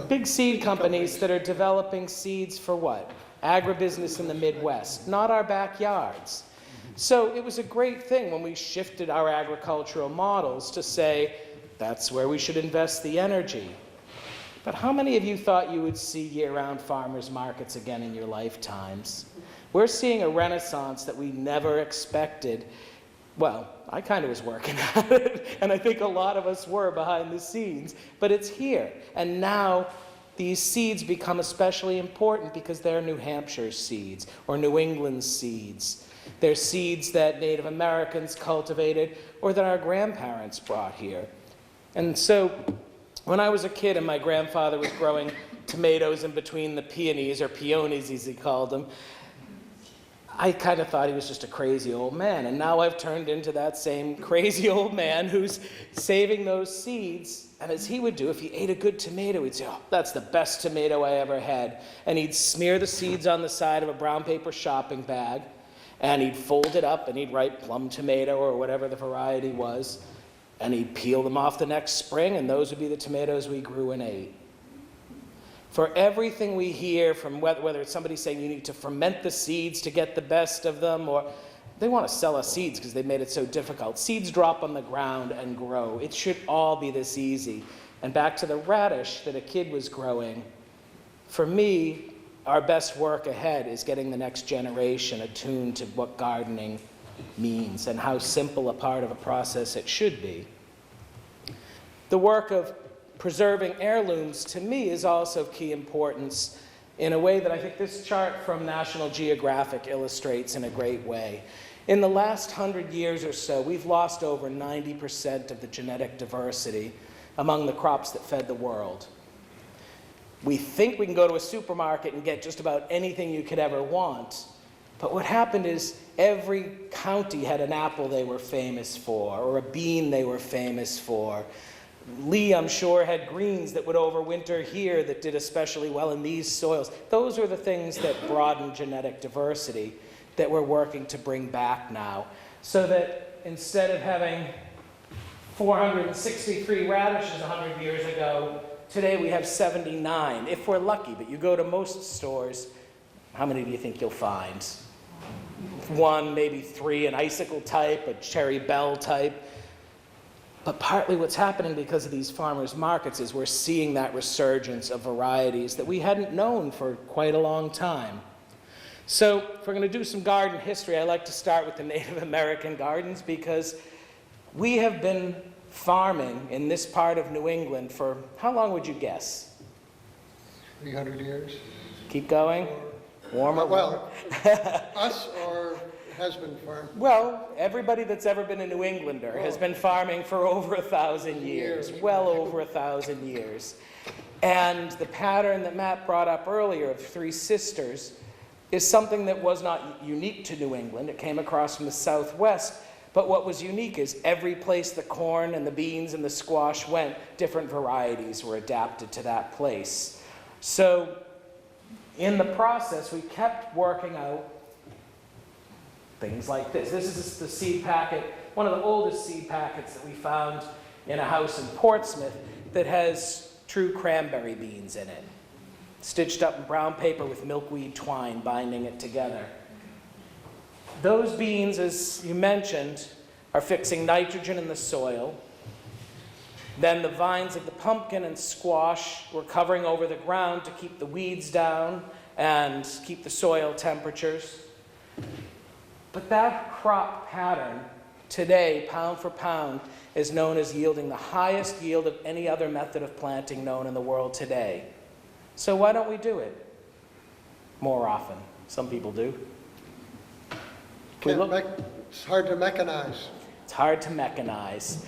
Big seed companies that are developing seeds for what? Agribusiness in the Midwest, not our backyards. So it was a great thing when we shifted our agricultural models to say, that's where we should invest the energy. But how many of you thought you would see year-round farmers markets again in your lifetimes? We're seeing a renaissance that we never expected. Well, I kind of was working at it, and I think a lot of us were behind the scenes, but it's here. And now these seeds become especially important because they're New Hampshire seeds or New England seeds. They're seeds that Native Americans cultivated or that our grandparents brought here. And so when I was a kid and my grandfather was growing tomatoes in between the peonies, or peonies as he called them, I kind of thought he was just a crazy old man. And now I've turned into that same crazy old man who's saving those seeds. And as he would do, if he ate a good tomato, he'd say, oh, that's the best tomato I ever had. And he'd smear the seeds on the side of a brown paper shopping bag, and he'd fold it up, and he'd write plum tomato or whatever the variety was, and he'd peel them off the next spring, and those would be the tomatoes we grew and ate. For everything we hear from whether it's somebody saying you need to ferment the seeds to get the best of them, or they want to sell us seeds because they made it so difficult. Seeds drop on the ground and grow. It should all be this easy. And back to the radish that a kid was growing, for me, our best work ahead is getting the next generation attuned to what gardening means and how simple a part of a process it should be. The work of preserving heirlooms, to me, is also of key importance in a way that I think this chart from National Geographic illustrates in a great way. In the last 100 years or so, we've lost over 90% of the genetic diversity among the crops that fed the world. We think we can go to a supermarket and get just about anything you could ever want, but what happened is every county had an apple they were famous for, or a bean they were famous for. Lee, I'm sure, had greens that would overwinter here that did especially well in these soils. Those are the things that broaden genetic diversity that we're working to bring back now. So that instead of having 463 radishes 100 years ago, today we have 79, if we're lucky. But you go to most stores, how many do you think you'll find? 1, maybe 3, an icicle type, a cherry bell type. But partly what's happening because of these farmers markets is we're seeing that resurgence of varieties that we hadn't known for quite a long time. So if we're going to do some garden history, I like to start with the Native American gardens because we have been farming in this part of New England for, how long would you guess? 300 years. Keep going. Warmer. Well, us or has been farmed. Well, everybody that's ever been a New Englander has been farming for over 1,000 years, well over 1,000 years. And the pattern that Matt brought up earlier of 3 sisters is something that was not unique to New England. It came across from the Southwest. But what was unique is every place the corn and the beans and the squash went, different varieties were adapted to that place. So in the process, we kept working out things like this. This is the seed packet, one of the oldest seed packets that we found in a house in Portsmouth that has true cranberry beans in it, stitched up in brown paper with milkweed twine binding it together. Those beans, as you mentioned, are fixing nitrogen in the soil. Then the vines of the pumpkin and squash were covering over the ground to keep the weeds down and keep the soil temperatures. But that crop pattern today, pound for pound, is known as yielding the highest yield of any other method of planting known in the world today. So why don't we do it more often? Some people do. We Can't look- mech, it's hard to mechanize. It's hard to mechanize.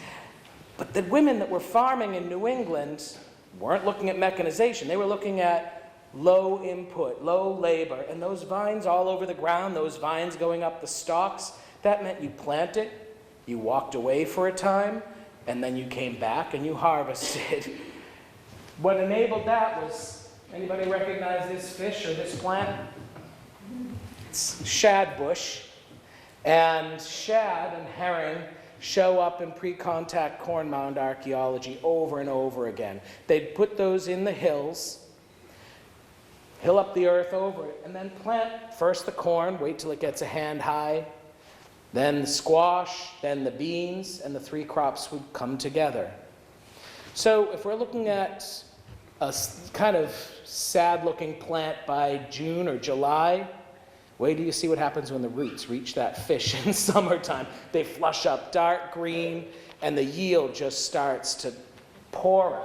But the women that were farming in New England weren't looking at mechanization. They were looking at low input, low labor, and those vines all over the ground, those vines going up the stalks, that meant you planted, you walked away for a time, and then you came back and you harvested. What enabled that was, anybody recognize this fish or this plant? It's shad bush. And shad and herring show up in pre-contact corn mound archaeology over and over again. They'd put those in the hills, hill up the earth over it, and then plant first the corn, wait till it gets a hand high, then the squash, then the beans, and the three crops would come together. So if we're looking at a kind of sad-looking plant by June or July, wait till you see what happens when the roots reach that fish in summertime. They flush up dark green, and the yield just starts to pour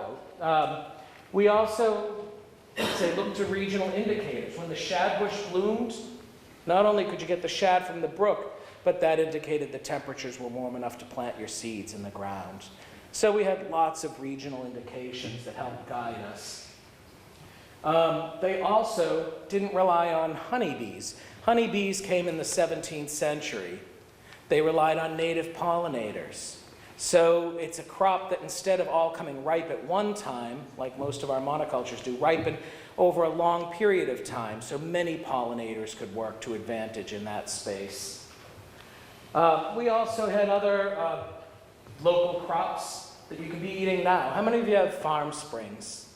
out. We also say look to regional indicators. When the shad bush bloomed, not only could you get the shad from the brook, but that indicated the temperatures were warm enough to plant your seeds in the ground. So we had lots of regional indications that helped guide us. They also didn't rely on honeybees. Honeybees came in the 17th century. They relied on native pollinators. So it's a crop that instead of all coming ripe at one time, like most of our monocultures do, ripen over a long period of time, so many pollinators could work to advantage in that space. We also had other local crops that you can be eating now. How many of you have farm springs?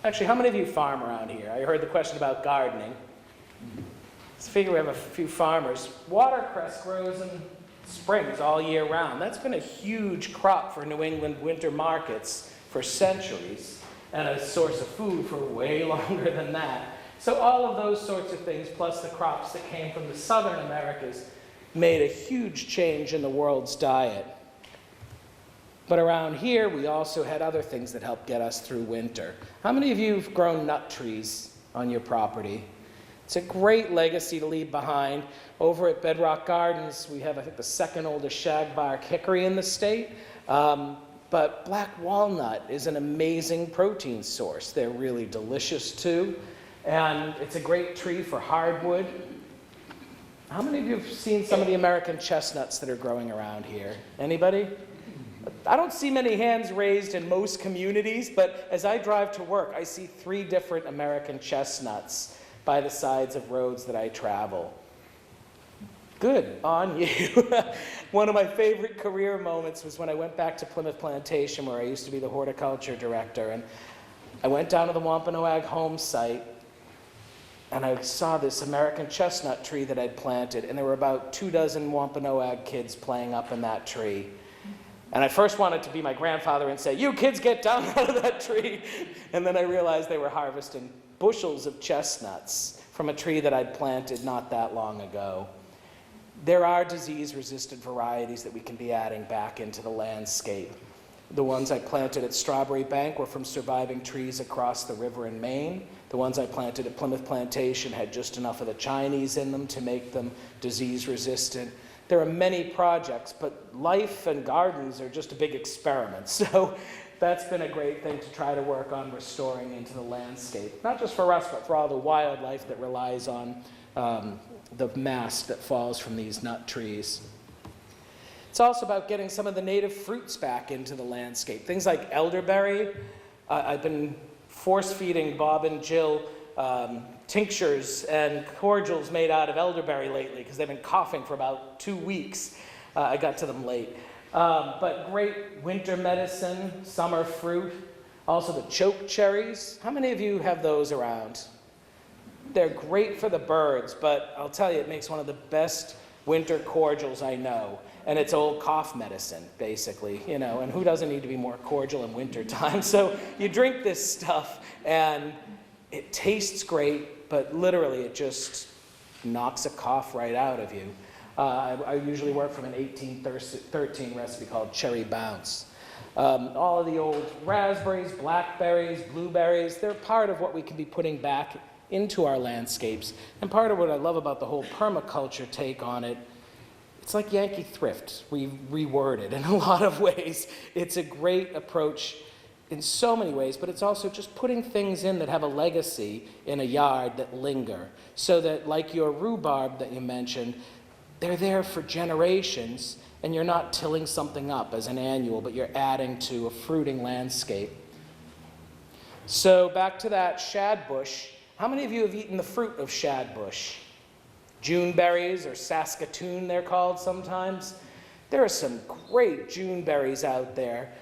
Actually, how many of you farm around here? I heard the question about gardening. Let's figure we have a few farmers. Watercress grows in springs all year round. That's been a huge crop for New England winter markets for centuries, and a source of food for way longer than that. So all of those sorts of things, plus the crops that came from the southern Americas, made a huge change in the world's diet. But around here, we also had other things that helped get us through winter. How many of you have grown nut trees on your property? It's a great legacy to leave behind. Over at Bedrock Gardens, we have, I think, the second oldest shagbark hickory in the state. But black walnut is an amazing protein source. They're really delicious too. And it's a great tree for hardwood. How many of you have seen some of the American chestnuts that are growing around here? Anybody? I don't see many hands raised in most communities, but as I drive to work, I see 3 different American chestnuts by the sides of roads that I travel. Good on you. One of my favorite career moments was when I went back to Plymouth Plantation, where I used to be the horticulture director, and I went down to the Wampanoag home site, and I saw this American chestnut tree that I'd planted, and there were about 24 Wampanoag kids playing up in that tree. And I first wanted to be my grandfather and say, "You kids get down out of that tree." And then I realized they were harvesting bushels of chestnuts from a tree that I'd planted not that long ago. There are disease-resistant varieties that we can be adding back into the landscape. The ones I planted at Strawberry Bank were from surviving trees across the river in Maine. The ones I planted at Plymouth Plantation had just enough of the Chinese in them to make them disease-resistant. There are many projects, but life and gardens are just a big experiment. So that's been a great thing to try to work on restoring into the landscape. Not just for us, but for all the wildlife that relies on the mast that falls from these nut trees. It's also about getting some of the native fruits back into the landscape. Things like elderberry. I've been force-feeding Bob and Jill tinctures and cordials made out of elderberry lately because they've been coughing for about 2 weeks. I got to them late. But great winter medicine, summer fruit. Also the choke cherries. How many of you have those around? They're great for the birds, but I'll tell you, it makes one of the best winter cordials I know. And it's old cough medicine, basically, you know, and who doesn't need to be more cordial in wintertime? So you drink this stuff, and it tastes great, but literally it just knocks a cough right out of you. I usually work from an 1813 recipe called Cherry Bounce. All of the old raspberries, blackberries, blueberries, they're part of what we can be putting back into our landscapes. And part of what I love about the whole permaculture take on it, it's like Yankee thrift, reworded in a lot of ways. It's a great approach in so many ways, but it's also just putting things in that have a legacy in a yard that linger, so that, like your rhubarb that you mentioned, they're there for generations, and you're not tilling something up as an annual, but you're adding to a fruiting landscape. So back to that shad bush. How many of you have eaten the fruit of shad bush? June berries, or Saskatoon they're called sometimes. There are some great June berries out there.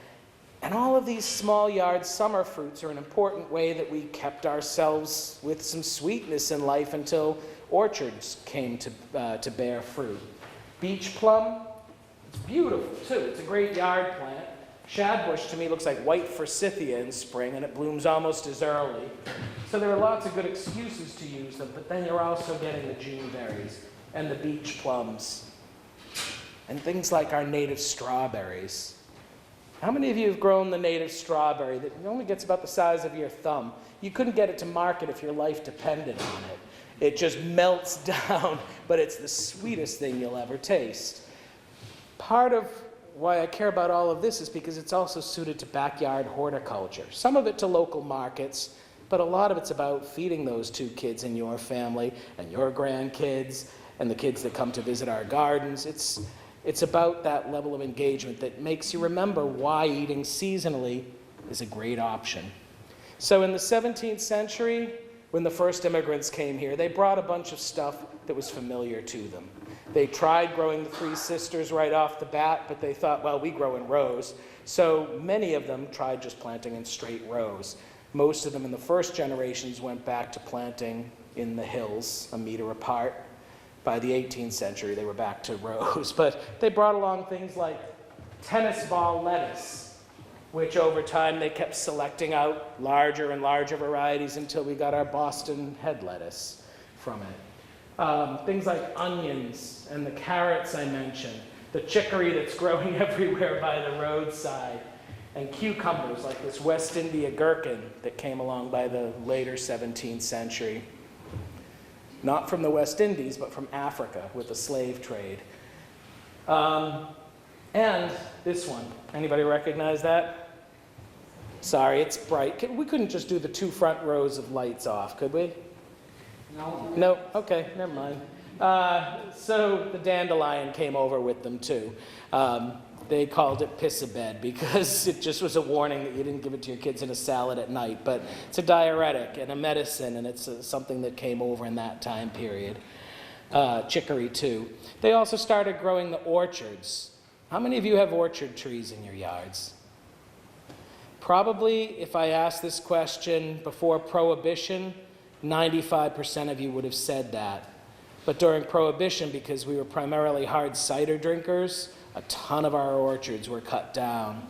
And all of these small yard summer fruits are an important way that we kept ourselves with some sweetness in life until orchards came to bear fruit. Beach plum, it's beautiful too. It's a great yard plant. Shad bush to me looks like white forsythia in spring, and it blooms almost as early. So there are lots of good excuses to use them, but then you're also getting the June berries and the beach plums and things like our native strawberries. How many of you have grown the native strawberry that only gets about the size of your thumb? You couldn't get it to market if your life depended on it. It just melts down, but it's the sweetest thing you'll ever taste. Part of why I care about all of this is because it's also suited to backyard horticulture. Some of it to local markets, but a lot of it's about feeding those 2 kids in your family and your grandkids and the kids that come to visit our gardens. It's about that level of engagement that makes you remember why eating seasonally is a great option. So in the 17th century, when the first immigrants came here, they brought a bunch of stuff that was familiar to them. They tried growing the 3 sisters right off the bat, but they thought, well, we grow in rows. So many of them tried just planting in straight rows. Most of them in the first generations went back to planting in the hills, a meter apart. By the 18th century, they were back to rows. But they brought along things like tennis ball lettuce, which over time they kept selecting out larger and larger varieties until we got our Boston head lettuce from it. Things like onions and the carrots I mentioned, the chicory that's growing everywhere by the roadside, and cucumbers like this West India gherkin that came along by the later 17th century. Not from the West Indies, but from Africa with the slave trade. And this one, anybody recognize that? Sorry, it's bright. We couldn't just do the 2 front rows of lights off, could we? No? Okay, never mind. So the dandelion came over with them too. They called it piss-a-bed because it just was a warning that you didn't give it to your kids in a salad at night. But it's a diuretic and a medicine, and it's something that came over in that time period. Chicory too. They also started growing the orchards. How many of you have orchard trees in your yards? Probably, if I asked this question before Prohibition, 95% of you would have said that. But during Prohibition, because we were primarily hard cider drinkers, a ton of our orchards were cut down.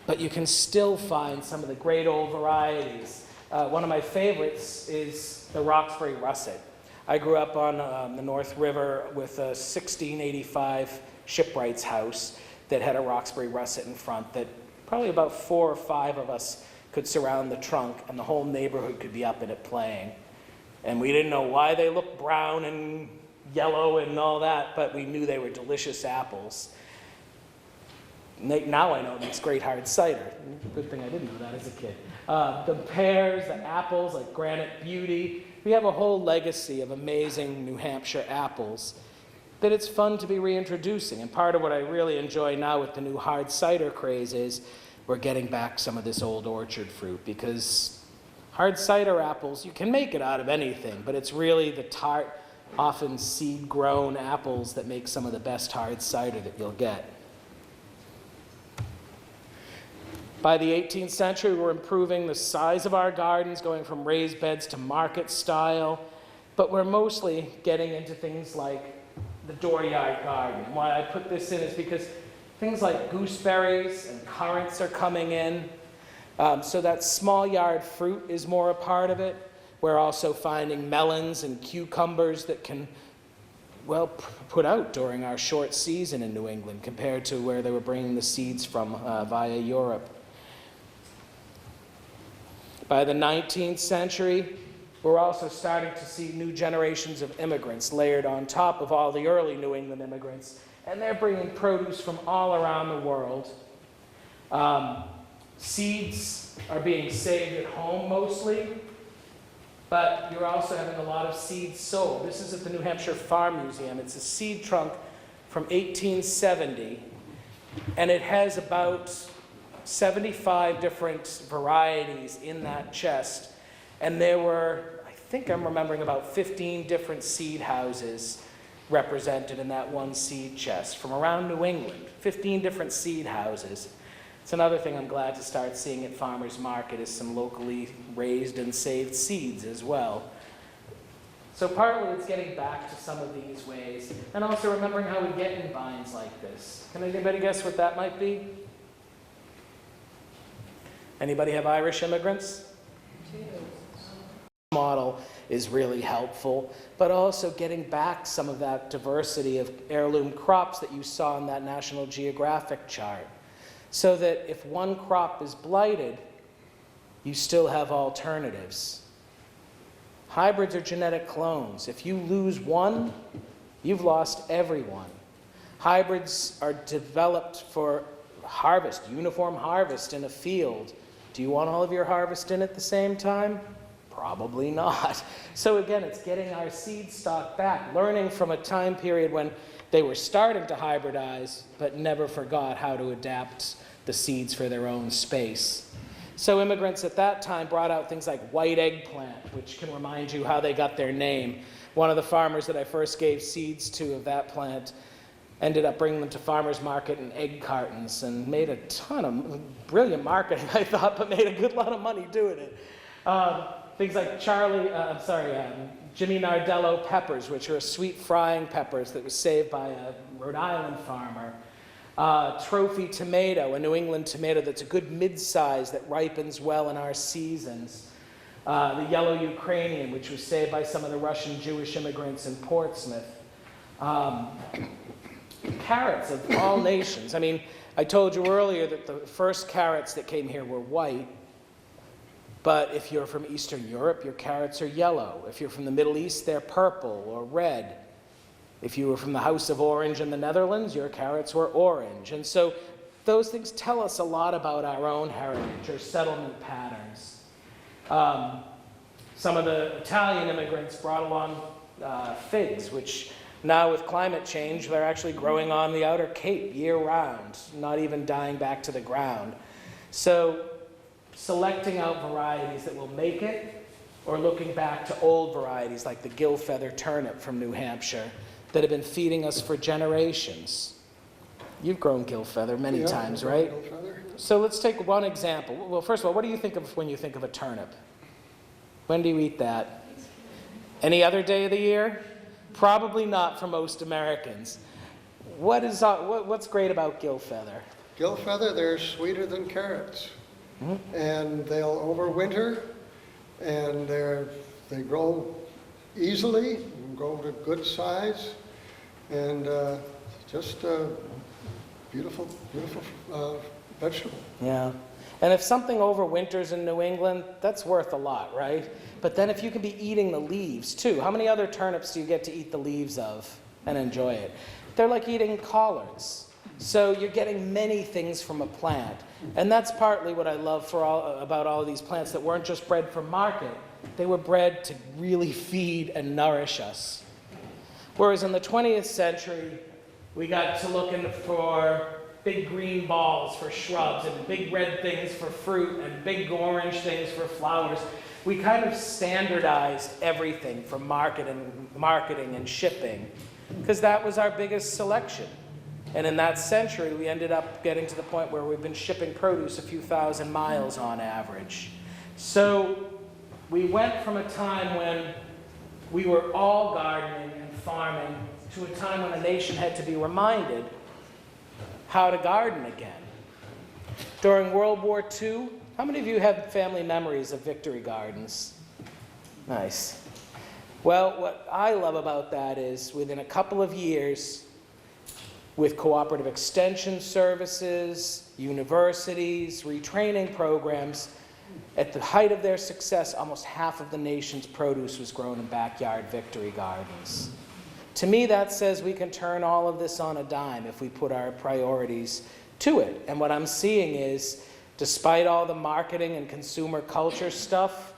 But you can still find some of the great old varieties. One of my favorites is the Roxbury Russet. I grew up on the North River with a 1685 shipwright's house that had a Roxbury Russet in front that probably about 4 or 5 of us could surround the trunk, and the whole neighborhood could be up in it playing. And we didn't know why they looked brown and yellow and all that, but we knew they were delicious apples. Now I know it makes great hard cider. Good thing I didn't know that as a kid. The pears, the apples like Granite Beauty. We have a whole legacy of amazing New Hampshire apples that it's fun to be reintroducing. And part of what I really enjoy now with the new hard cider craze is we're getting back some of this old orchard fruit, because hard cider apples, you can make it out of anything, but it's really the tart, often seed-grown apples that make some of the best hard cider that you'll get. By the 18th century, we're improving the size of our gardens, going from raised beds to market style, but we're mostly getting into things like the dooryard garden. And why I put this in is because things like gooseberries and currants are coming in, so that small yard fruit is more a part of it. We're also finding melons and cucumbers that can, well, put out during our short season in New England compared to where they were bringing the seeds from via Europe. By the 19th century, we're also starting to see new generations of immigrants layered on top of all the early New England immigrants. And they're bringing produce from all around the world. Seeds are being saved at home mostly, but you're also having a lot of seeds sold. This is at the New Hampshire Farm Museum. It's a seed trunk from 1870, and it has about 75 different varieties in that chest. And there were, I think I'm remembering, about 15 different seed houses represented in that one seed chest from around New England. 15 different seed houses. It's another thing I'm glad to start seeing at Farmers Market is some locally raised and saved seeds as well. So partly it's getting back to some of these ways, and also remembering how we get in vines like this. Can anybody guess what that might be? Anybody have Irish immigrants? Model is really helpful, but also getting back some of that diversity of heirloom crops that you saw in that National Geographic chart, so that if one crop is blighted, you still have alternatives. Hybrids are genetic clones. If you lose one, you've lost everyone. Hybrids are developed for harvest, uniform harvest in a field. Do you want all of your harvest in at the same time? Probably not. So again, it's getting our seed stock back, learning from a time period when they were starting to hybridize, but never forgot how to adapt the seeds for their own space. So immigrants at that time brought out things like white eggplant, which can remind you how they got their name. One of the farmers that I first gave seeds to of that plant ended up bringing them to farmers market in egg cartons and made a ton of brilliant marketing, I thought, but made a good lot of money doing it. Things like Jimmy Nardello peppers, which are sweet frying peppers that was saved by a Rhode Island farmer. Trophy tomato, a New England tomato that's a good mid-size that ripens well in our seasons. The yellow Ukrainian, which was saved by some of the Russian Jewish immigrants in Portsmouth. Carrots of all nations. I mean, I told you earlier that the first carrots that came here were white, but if you're from Eastern Europe, your carrots are yellow. If you're from the Middle East, they're purple or red. If you were from the House of Orange in the Netherlands, your carrots were orange. And so those things tell us a lot about our own heritage or settlement patterns. Some of the Italian immigrants brought along figs, which now with climate change, they're actually growing on the outer Cape year-round, not even dying back to the ground. So selecting out varieties that will make it, or looking back to old varieties like the gill feather turnip from New Hampshire that have been feeding us for generations. You've grown gill feather many times, right? So let's take one example. Well, first of all, what do you think of when you think of a turnip? When do you eat that? Any other day of the year? Probably not for most Americans. What's great about gill feather? Gill feather, they're sweeter than carrots. Mm-hmm. And they'll overwinter, and they grow easily, and grow to good size, and just a beautiful, beautiful vegetable. Yeah. And if something overwinters in New England, that's worth a lot, right? But then if you can be eating the leaves too, how many other turnips do you get to eat the leaves of and enjoy it? They're like eating collards. So you're getting many things from a plant. And that's partly what I love about all of these plants that weren't just bred for market. They were bred to really feed and nourish us. Whereas in the 20th century, we got to looking for big green balls for shrubs and big red things for fruit and big orange things for flowers. We kind of standardized everything from marketing and shipping because that was our biggest selection. And in that century, we ended up getting to the point where we've been shipping produce a few thousand miles on average. So we went from a time when we were all gardening and farming to a time when a nation had to be reminded how to garden again. During World War II, how many of you have family memories of victory gardens? Nice. Well, what I love about that is within a couple of years, with cooperative extension services, universities, retraining programs, At the height of their success, almost half of the nation's produce was grown in backyard victory gardens. To me, that says we can turn all of this on a dime if we put our priorities to it. And what I'm seeing is, despite all the marketing and consumer culture stuff,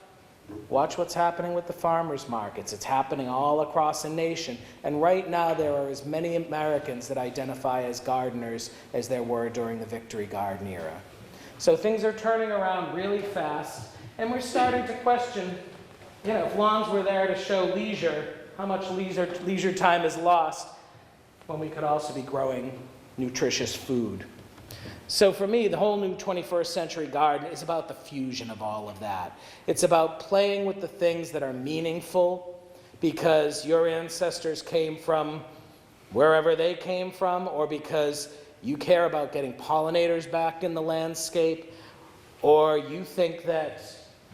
watch what's happening with the farmers markets. It's happening all across the nation. And right now, there are as many Americans that identify as gardeners as there were during the victory garden era. So things are turning around really fast, and we're starting to question, if lawns were there to show leisure, how much leisure time is lost when we could also be growing nutritious food. So for me, the whole new 21st century garden is about the fusion of all of that. It's about playing with the things that are meaningful because your ancestors came from wherever they came from, or because you care about getting pollinators back in the landscape, or you think that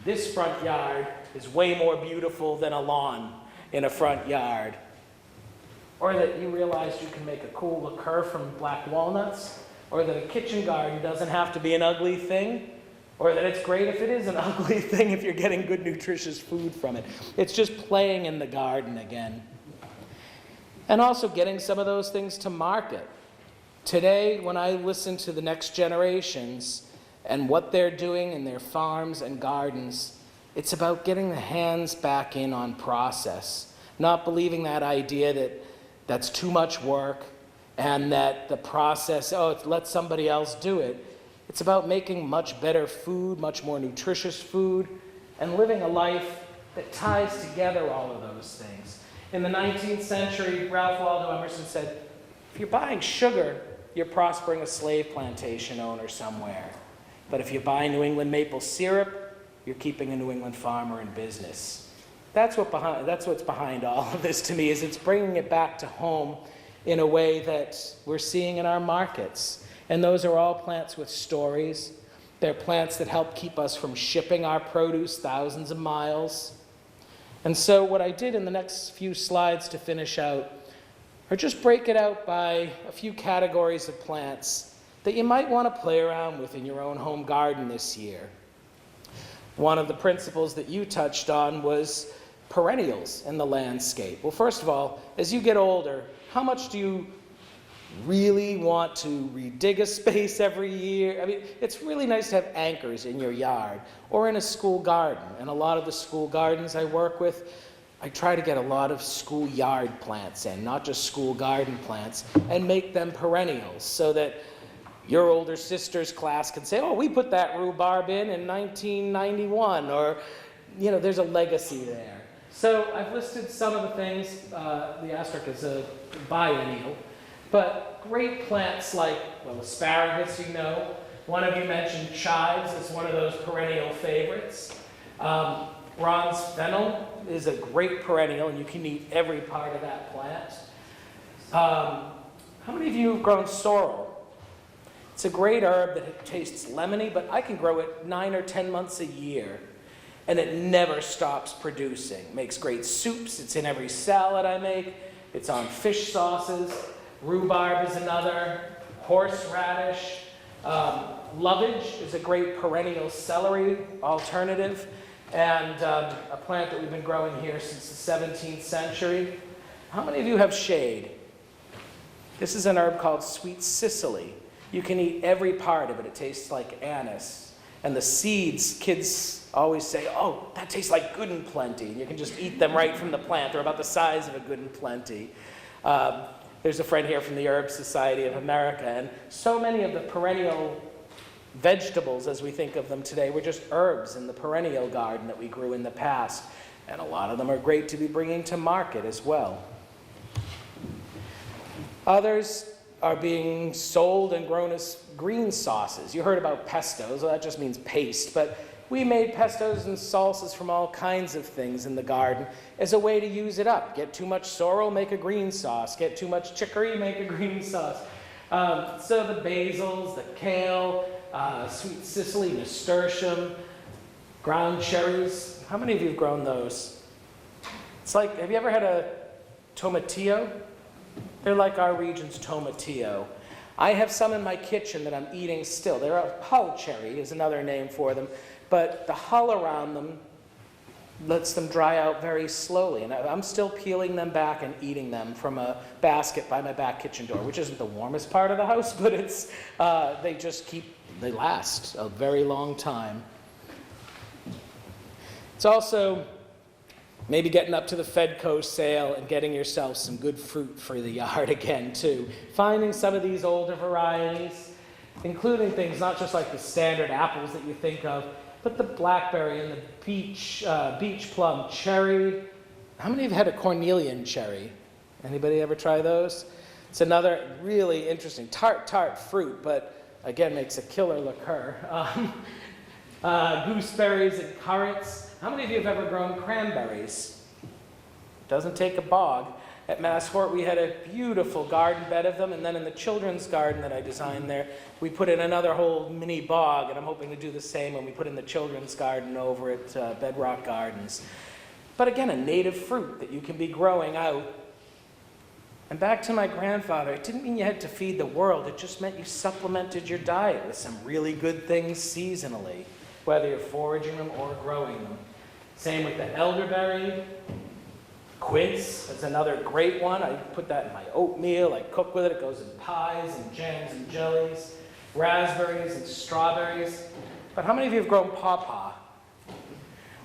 this front yard is way more beautiful than a lawn in a front yard, or that you realized you can make a cool liqueur from black walnuts, or that a kitchen garden doesn't have to be an ugly thing, or that it's great if it is an ugly thing if you're getting good nutritious food from it. It's just playing in the garden again. And also getting some of those things to market. Today, when I listen to the next generations and what they're doing in their farms and gardens, it's about getting the hands back in on process, not believing that idea that that's too much work and that the process, let somebody else do it. It's about making much better food, much more nutritious food, and living a life that ties together all of those things. In the 19th century, Ralph Waldo Emerson said, if you're buying sugar, you're prospering a slave plantation owner somewhere. But if you buy New England maple syrup, you're keeping a New England farmer in business. That's what's behind all of this to me, is it's bringing it back to home in a way that we're seeing in our markets. And those are all plants with stories. They're plants that help keep us from shipping our produce thousands of miles. And so what I did in the next few slides to finish out or just break it out by a few categories of plants that you might want to play around with in your own home garden this year. One of the principles that you touched on was perennials in the landscape. Well, first of all, as you get older, how much do you really want to redig a space every year? I mean, it's really nice to have anchors in your yard or in a school garden. And a lot of the school gardens I work with, I try to get a lot of schoolyard plants in, not just school garden plants, and make them perennials so that your older sister's class can say, we put that rhubarb in 1991, or, there's a legacy there. So I've listed some of the things. The asterisk is a biennial, but great plants like, asparagus, One of you mentioned chives as one of those perennial favorites. Bronze fennel is a great perennial, and you can eat every part of that plant. How many of you have grown sorrel? It's a great herb that tastes lemony, but I can grow it 9 or 10 months a year, and it never stops producing. It makes great soups. It's in every salad I make. It's on fish sauces. Rhubarb is another. Horseradish. Lovage is a great perennial celery alternative, and a plant that we've been growing here since the 17th century. How many of you have shade? This is an herb called sweet cicely. You can eat every part of it. It tastes like anise. And the seeds, kids always say, that tastes like Good and Plenty. And you can just eat them right from the plant. They're about the size of a Good and Plenty. There's a friend here from the Herb Society of America, and so many of the perennial vegetables, as we think of them today, were just herbs in the perennial garden that we grew in the past. And a lot of them are great to be bringing to market as well. Others are being sold and grown as green sauces. You heard about pestos. Well, that just means paste. But we made pestos and salsas from all kinds of things in the garden as a way to use it up. Get too much sorrel, make a green sauce. Get too much chicory, make a green sauce. So the basils, the kale, sweet cicely, nasturtium, ground cherries. How many of you have grown those? It's like, have you ever had a tomatillo? They're like our region's tomatillo. I have some in my kitchen that I'm eating still. They're a hull cherry is another name for them. but the hull around them lets them dry out very slowly. And I'm still peeling them back and eating them from a basket by my back kitchen door, which isn't the warmest part of the house, but it's, they last a very long time. It's also maybe getting up to the Fedco sale and getting yourself some good fruit for the yard again, too. Finding some of these older varieties, including things not just like the standard apples that you think of, but the blackberry and the beach plum, cherry. How many of you had a cornelian cherry? Anybody ever try those? It's another really interesting tart fruit, but again makes a killer liqueur. Gooseberries and currants. How many of you have ever grown cranberries? Doesn't take a bog. At Massport, we had a beautiful garden bed of them, and then in the children's garden that I designed there, we put in another whole mini bog, and I'm hoping to do the same when we put in the children's garden over at Bedrock Gardens. But again, a native fruit that you can be growing out. And back to my grandfather, it didn't mean you had to feed the world, it just meant you supplemented your diet with some really good things seasonally, whether you're foraging them or growing them. Same with the elderberry. Quince, that's another great one. I put that in my oatmeal. I cook with it. It goes in pies and jams and jellies. Raspberries and strawberries. But how many of you have grown pawpaw?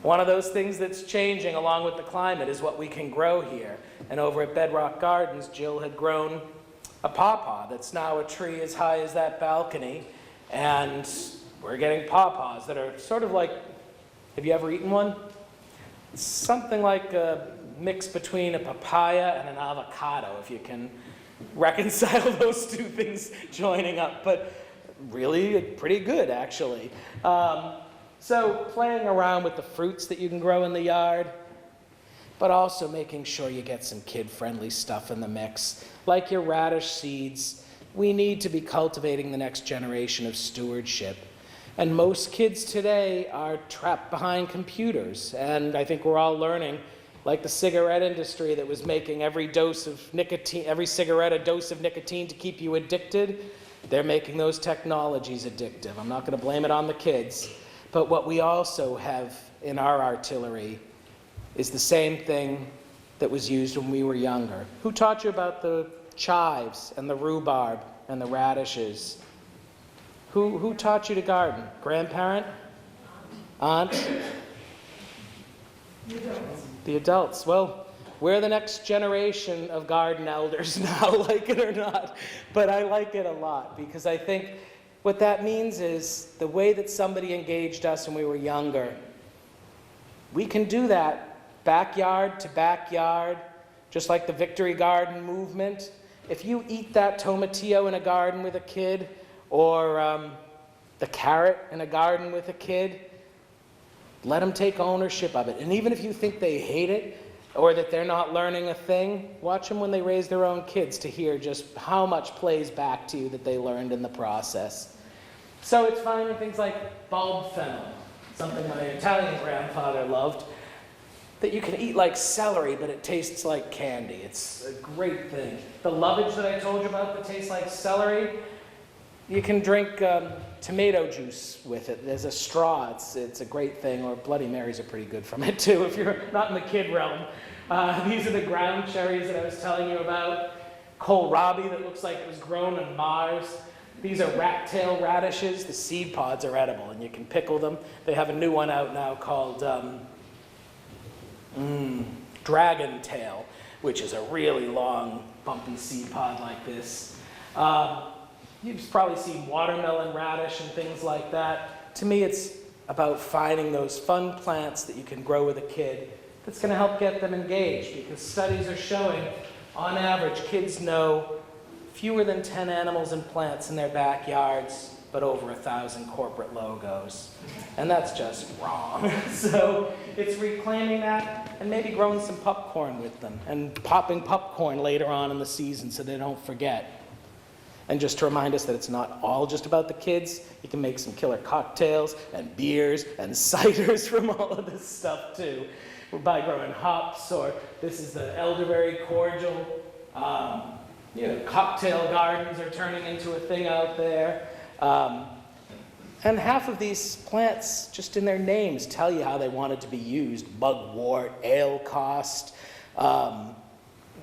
One of those things that's changing along with the climate is what we can grow here. And over at Bedrock Gardens, Jill had grown a pawpaw that's now a tree as high as that balcony. And we're getting pawpaws that are sort of like, have you ever eaten one? It's something like a mix between a papaya and an avocado, if you can reconcile those two things joining up, but really pretty good, actually. So playing around with the fruits that you can grow in the yard, but also making sure you get some kid-friendly stuff in the mix, like your radish seeds. We need to be cultivating the next generation of stewardship. And most kids today are trapped behind computers, and I think we're all learning, like the cigarette industry that was making every cigarette a dose of nicotine to keep you addicted, they're making those technologies addictive. I'm not going to blame it on the kids. But what we also have in our artillery is the same thing that was used when we were younger. Who taught you about the chives and the rhubarb and the radishes? Who taught you to garden? Grandparent? Aunt? The adults. Well, we're the next generation of garden elders now, like it or not. But I like it a lot because I think what that means is the way that somebody engaged us when we were younger, we can do that backyard to backyard, just like the Victory Garden movement. If you eat that tomatillo in a garden with a kid, or the carrot in a garden with a kid, let them take ownership of it. And even if you think they hate it or that they're not learning a thing, watch them when they raise their own kids to hear just how much plays back to you that they learned in the process. So it's finding things like bulb fennel, something my Italian grandfather loved, that you can eat like celery, but it tastes like candy. It's a great thing. The lovage that I told you about that tastes like celery, you can drink tomato juice with it. There's a straw. It's a great thing, or Bloody Marys are pretty good from it too if you're not in the kid realm. These are the ground cherries that I was telling you about. Kohlrabi that looks like it was grown on Mars. These are rat-tail radishes. The seed pods are edible, and you can pickle them. They have a new one out now called dragon tail, which is a really long, bumpy seed pod like this. You've probably seen watermelon radish and things like that. To me, it's about finding those fun plants that you can grow with a kid that's going to help get them engaged, because studies are showing, on average, kids know fewer than 10 animals and plants in their backyards, but over 1,000 corporate logos. And that's just wrong. So it's reclaiming that and maybe growing some popcorn with them and popping popcorn later on in the season so they don't forget. And just to remind us that it's not all just about the kids. You can make some killer cocktails and beers and ciders from all of this stuff too. By growing hops, or this is the elderberry cordial. Cocktail gardens are turning into a thing out there. And half of these plants, just in their names, tell you how they wanted to be used. Mugwort, ale cost.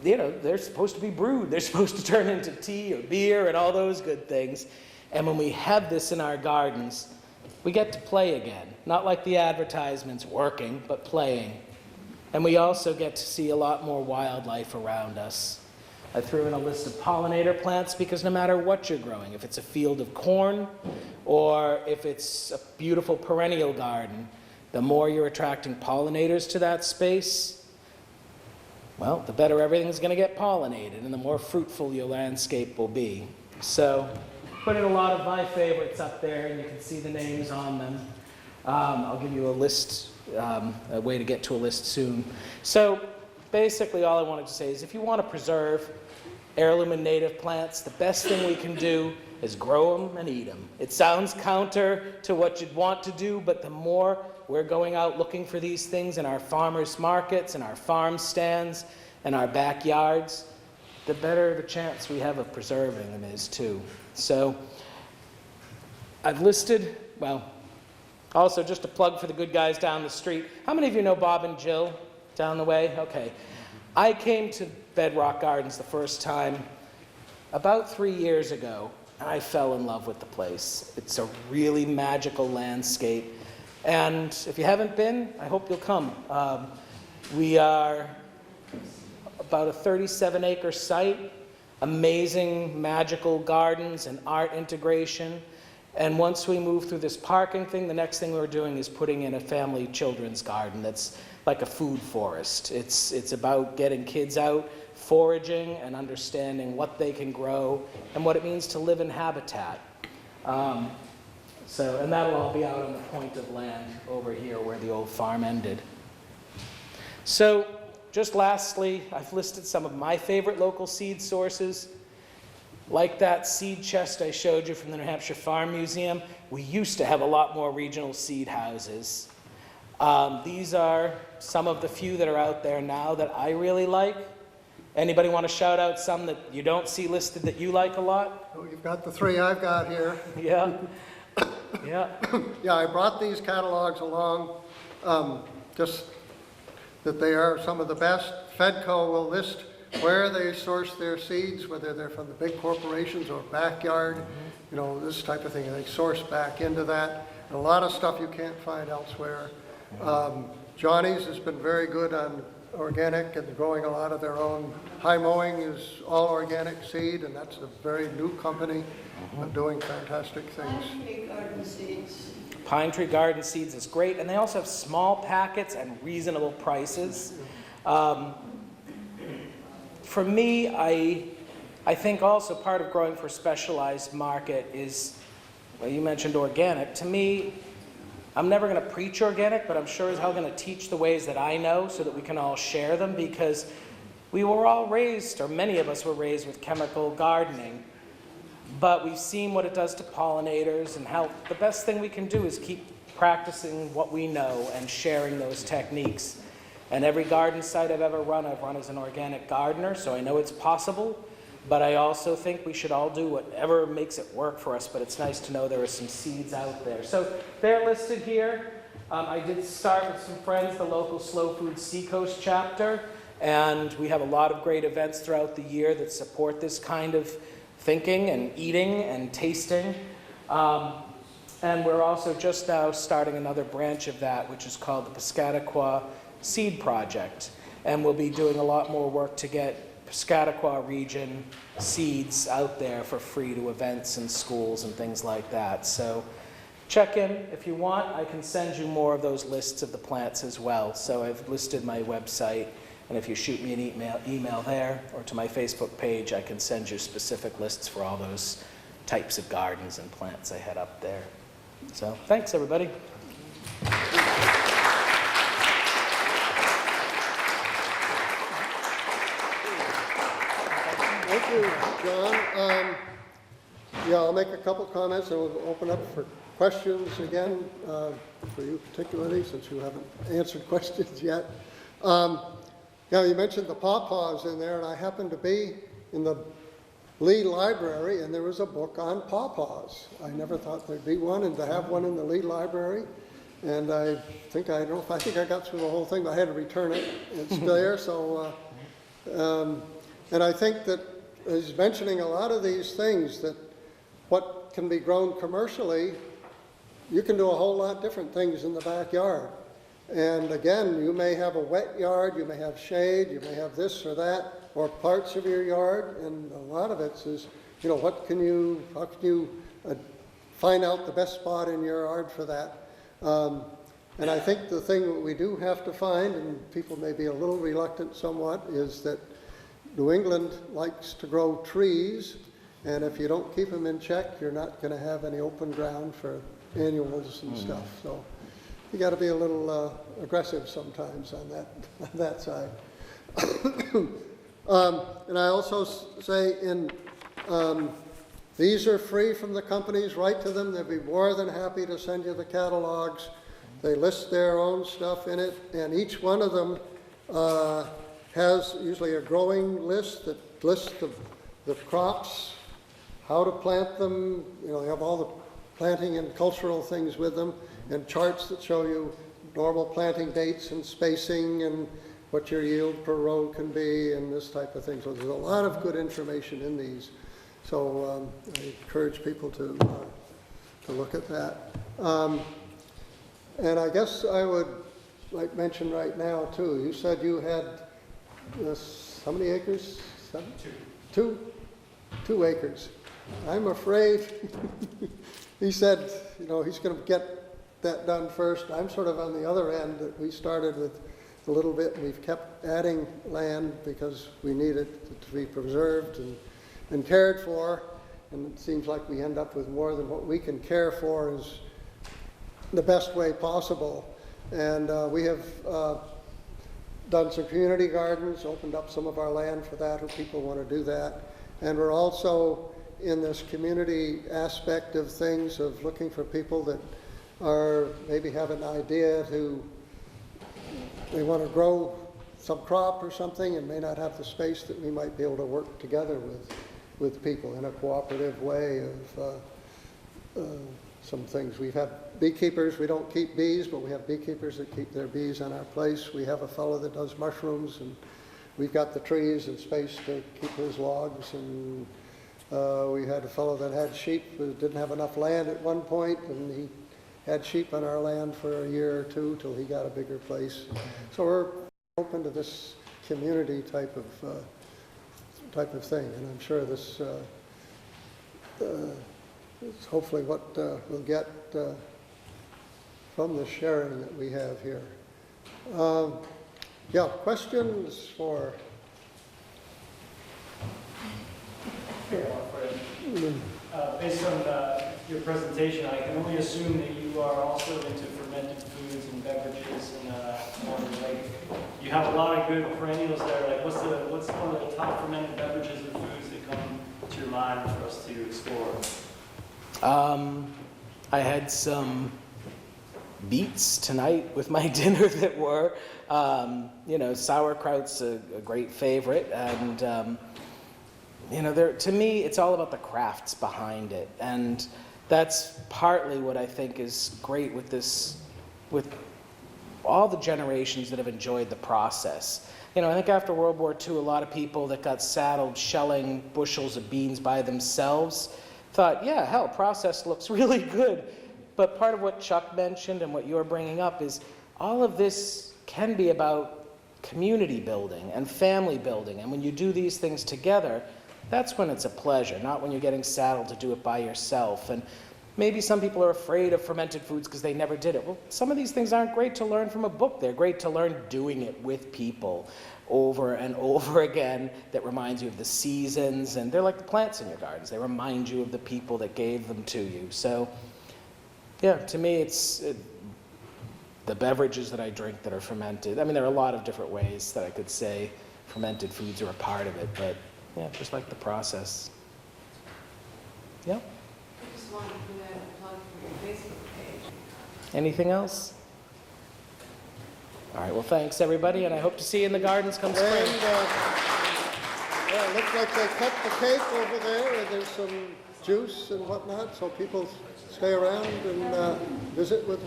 They're supposed to be brewed. They're supposed to turn into tea or beer and all those good things. And when we have this in our gardens, we get to play again. Not like the advertisements working, but playing. And we also get to see a lot more wildlife around us. I threw in a list of pollinator plants because no matter what you're growing, if it's a field of corn or if it's a beautiful perennial garden, the more you're attracting pollinators to that space, well, the better everything's going to get pollinated and the more fruitful your landscape will be. So, put in a lot of my favorites up there and you can see the names on them. I'll give you a list, a way to get to a list soon. So, basically all I wanted to say is if you want to preserve heirloom and native plants, the best thing we can do is grow them and eat them. It sounds counter to what you'd want to do, but the more we're going out looking for these things in our farmers markets and our farm stands and our backyards, the better the chance we have of preserving them is too. So I've listed, well, also just a plug for the good guys down the street. How many of you know Bob and Jill down the way? Okay. I came to Bedrock Gardens the first time about 3 years ago, and I fell in love with the place. It's a really magical landscape. And if you haven't been, I hope you'll come. We are about a 37-acre site, amazing magical gardens and art integration. And once we move through this parking thing, the next thing we're doing is putting in a family children's garden that's like a food forest. It's about getting kids out, foraging, and understanding what they can grow and what it means to live in habitat. And that'll all be out on the point of land over here where the old farm ended. So, just lastly, I've listed some of my favorite local seed sources. Like that seed chest I showed you from the New Hampshire Farm Museum, we used to have a lot more regional seed houses. These are some of the few that are out there now that I really like. Anybody want to shout out some that you don't see listed that you like a lot? Oh, you've got the three I've got here. Yeah. Yeah. Yeah, I brought these catalogs along, just that they are some of the best. Fedco will list where they source their seeds, whether they're from the big corporations or backyard, you know, this type of thing. And they source back into that. And a lot of stuff you can't find elsewhere. Johnny's has been very good on organic and growing a lot of their own. High Mowing is all organic seed, and that's a very new company doing fantastic things. Pine Tree Garden Seeds is great, and they also have small packets and reasonable prices. For me, I think also part of growing for a specialized market is, well, you mentioned organic. To me, I'm never going to preach organic, but I'm sure as hell going to teach the ways that I know so that we can all share them, because we were all raised, or many of us were raised with chemical gardening, but we've seen what it does to pollinators and how the best thing we can do is keep practicing what we know and sharing those techniques. And every garden site I've run as an organic gardener, so I know it's possible. But I also think we should all do whatever makes it work for us, but it's nice to know there are some seeds out there. So they're listed here. I did start with some friends, the local Slow Food Seacoast chapter, and we have a lot of great events throughout the year that support this kind of thinking and eating and tasting. And we're also just now starting another branch of that, which is called the Piscataqua Seed Project. And we'll be doing a lot more work to get Piscataqua region seeds out there for free to events and schools and things like that. So check in if you want. I can send you more of those lists of the plants as well. So I've listed my website, and if you shoot me an email there or to my Facebook page, I can send you specific lists for all those types of gardens and plants I had up there. So thanks, everybody. Thank you, John. Yeah, I'll make a couple comments and we'll open up for questions again, for you particularly, since you haven't answered questions yet. Yeah, you mentioned the pawpaws in there, and I happened to be in the Lee Library, and there was a book on pawpaws. I never thought there'd be one, and to have one in the Lee Library. And I think I got through the whole thing, but I had to return it. It's there, so, and I think that he's mentioning a lot of these things, that what can be grown commercially, you can do a whole lot different things in the backyard. And again, you may have a wet yard, you may have shade, you may have this or that, or parts of your yard, and a lot of it is, how can you find out the best spot in your yard for that? And I think the thing that we do have to find, and people may be a little reluctant somewhat, is that New England likes to grow trees, and if you don't keep them in check, you're not going to have any open ground for annuals and stuff. So you got to be a little aggressive sometimes on that side. And I also say these are free from the companies. Write to them. They'll be more than happy to send you the catalogs. They list their own stuff in it, and each one of them has usually a growing list that lists the crops, how to plant them. They have all the planting and cultural things with them, and charts that show you normal planting dates and spacing and what your yield per row can be and this type of thing. So there's a lot of good information in these. So I encourage people to look at that. And I guess I would like mention right now too, you said you had how many acres? 7? 2 acres. I'm afraid he said, he's going to get that done first. I'm sort of on the other end. That we started with a little bit, and we've kept adding land because we need it to be preserved and cared for. And it seems like we end up with more than what we can care for is the best way possible. And we have done some community gardens, opened up some of our land for that if people want to do that. And we're also in this community aspect of things, of looking for people that are maybe have an idea they want to grow some crop or something and may not have the space, that we might be able to work together with people in a cooperative way of some things. We've had beekeepers. We don't keep bees, but we have beekeepers that keep their bees on our place. We have a fellow that does mushrooms, and we've got the trees and space to keep his logs. And we had a fellow that had sheep who didn't have enough land at one point, and he had sheep on our land for a year or two till he got a bigger place. So we're open to this community type of thing, and I'm sure this is hopefully what we'll get from the sharing that we have here. Yeah, questions for? Based on your presentation, I can only assume that you are also into fermented foods and beverages, and like you have a lot of good perennials there. Like, what's one of the top fermented beverages or foods that come to your mind for us to explore? I had some beets tonight with my dinner that were, sauerkraut's a great favorite, and to me, it's all about the crafts behind it, and that's partly what I think is great with this, with all the generations that have enjoyed the process. I think after World War II, a lot of people that got saddled shelling bushels of beans by themselves thought, yeah, hell, process looks really good. But part of what Chuck mentioned and what you're bringing up is all of this can be about community building and family building, and when you do these things together, that's when it's a pleasure, not when you're getting saddled to do it by yourself. And maybe some people are afraid of fermented foods because they never did it. Well, some of these things aren't great to learn from a book. They're great to learn doing it with people over and over again. That reminds you of the seasons, and they're like the plants in your gardens. They remind you of the people that gave them to you. So, yeah, to me, it's the beverages that I drink that are fermented. I mean, there are a lot of different ways that I could say fermented foods are a part of it, but yeah, just like the process. Yep. I just wanted to put out a plug for your Facebook page. Anything else? All right, well, thanks, everybody, and I hope to see you in the gardens come spring. Yeah, it looks like they cut the cake over there, and there's some juice and whatnot, so people stay around and visit with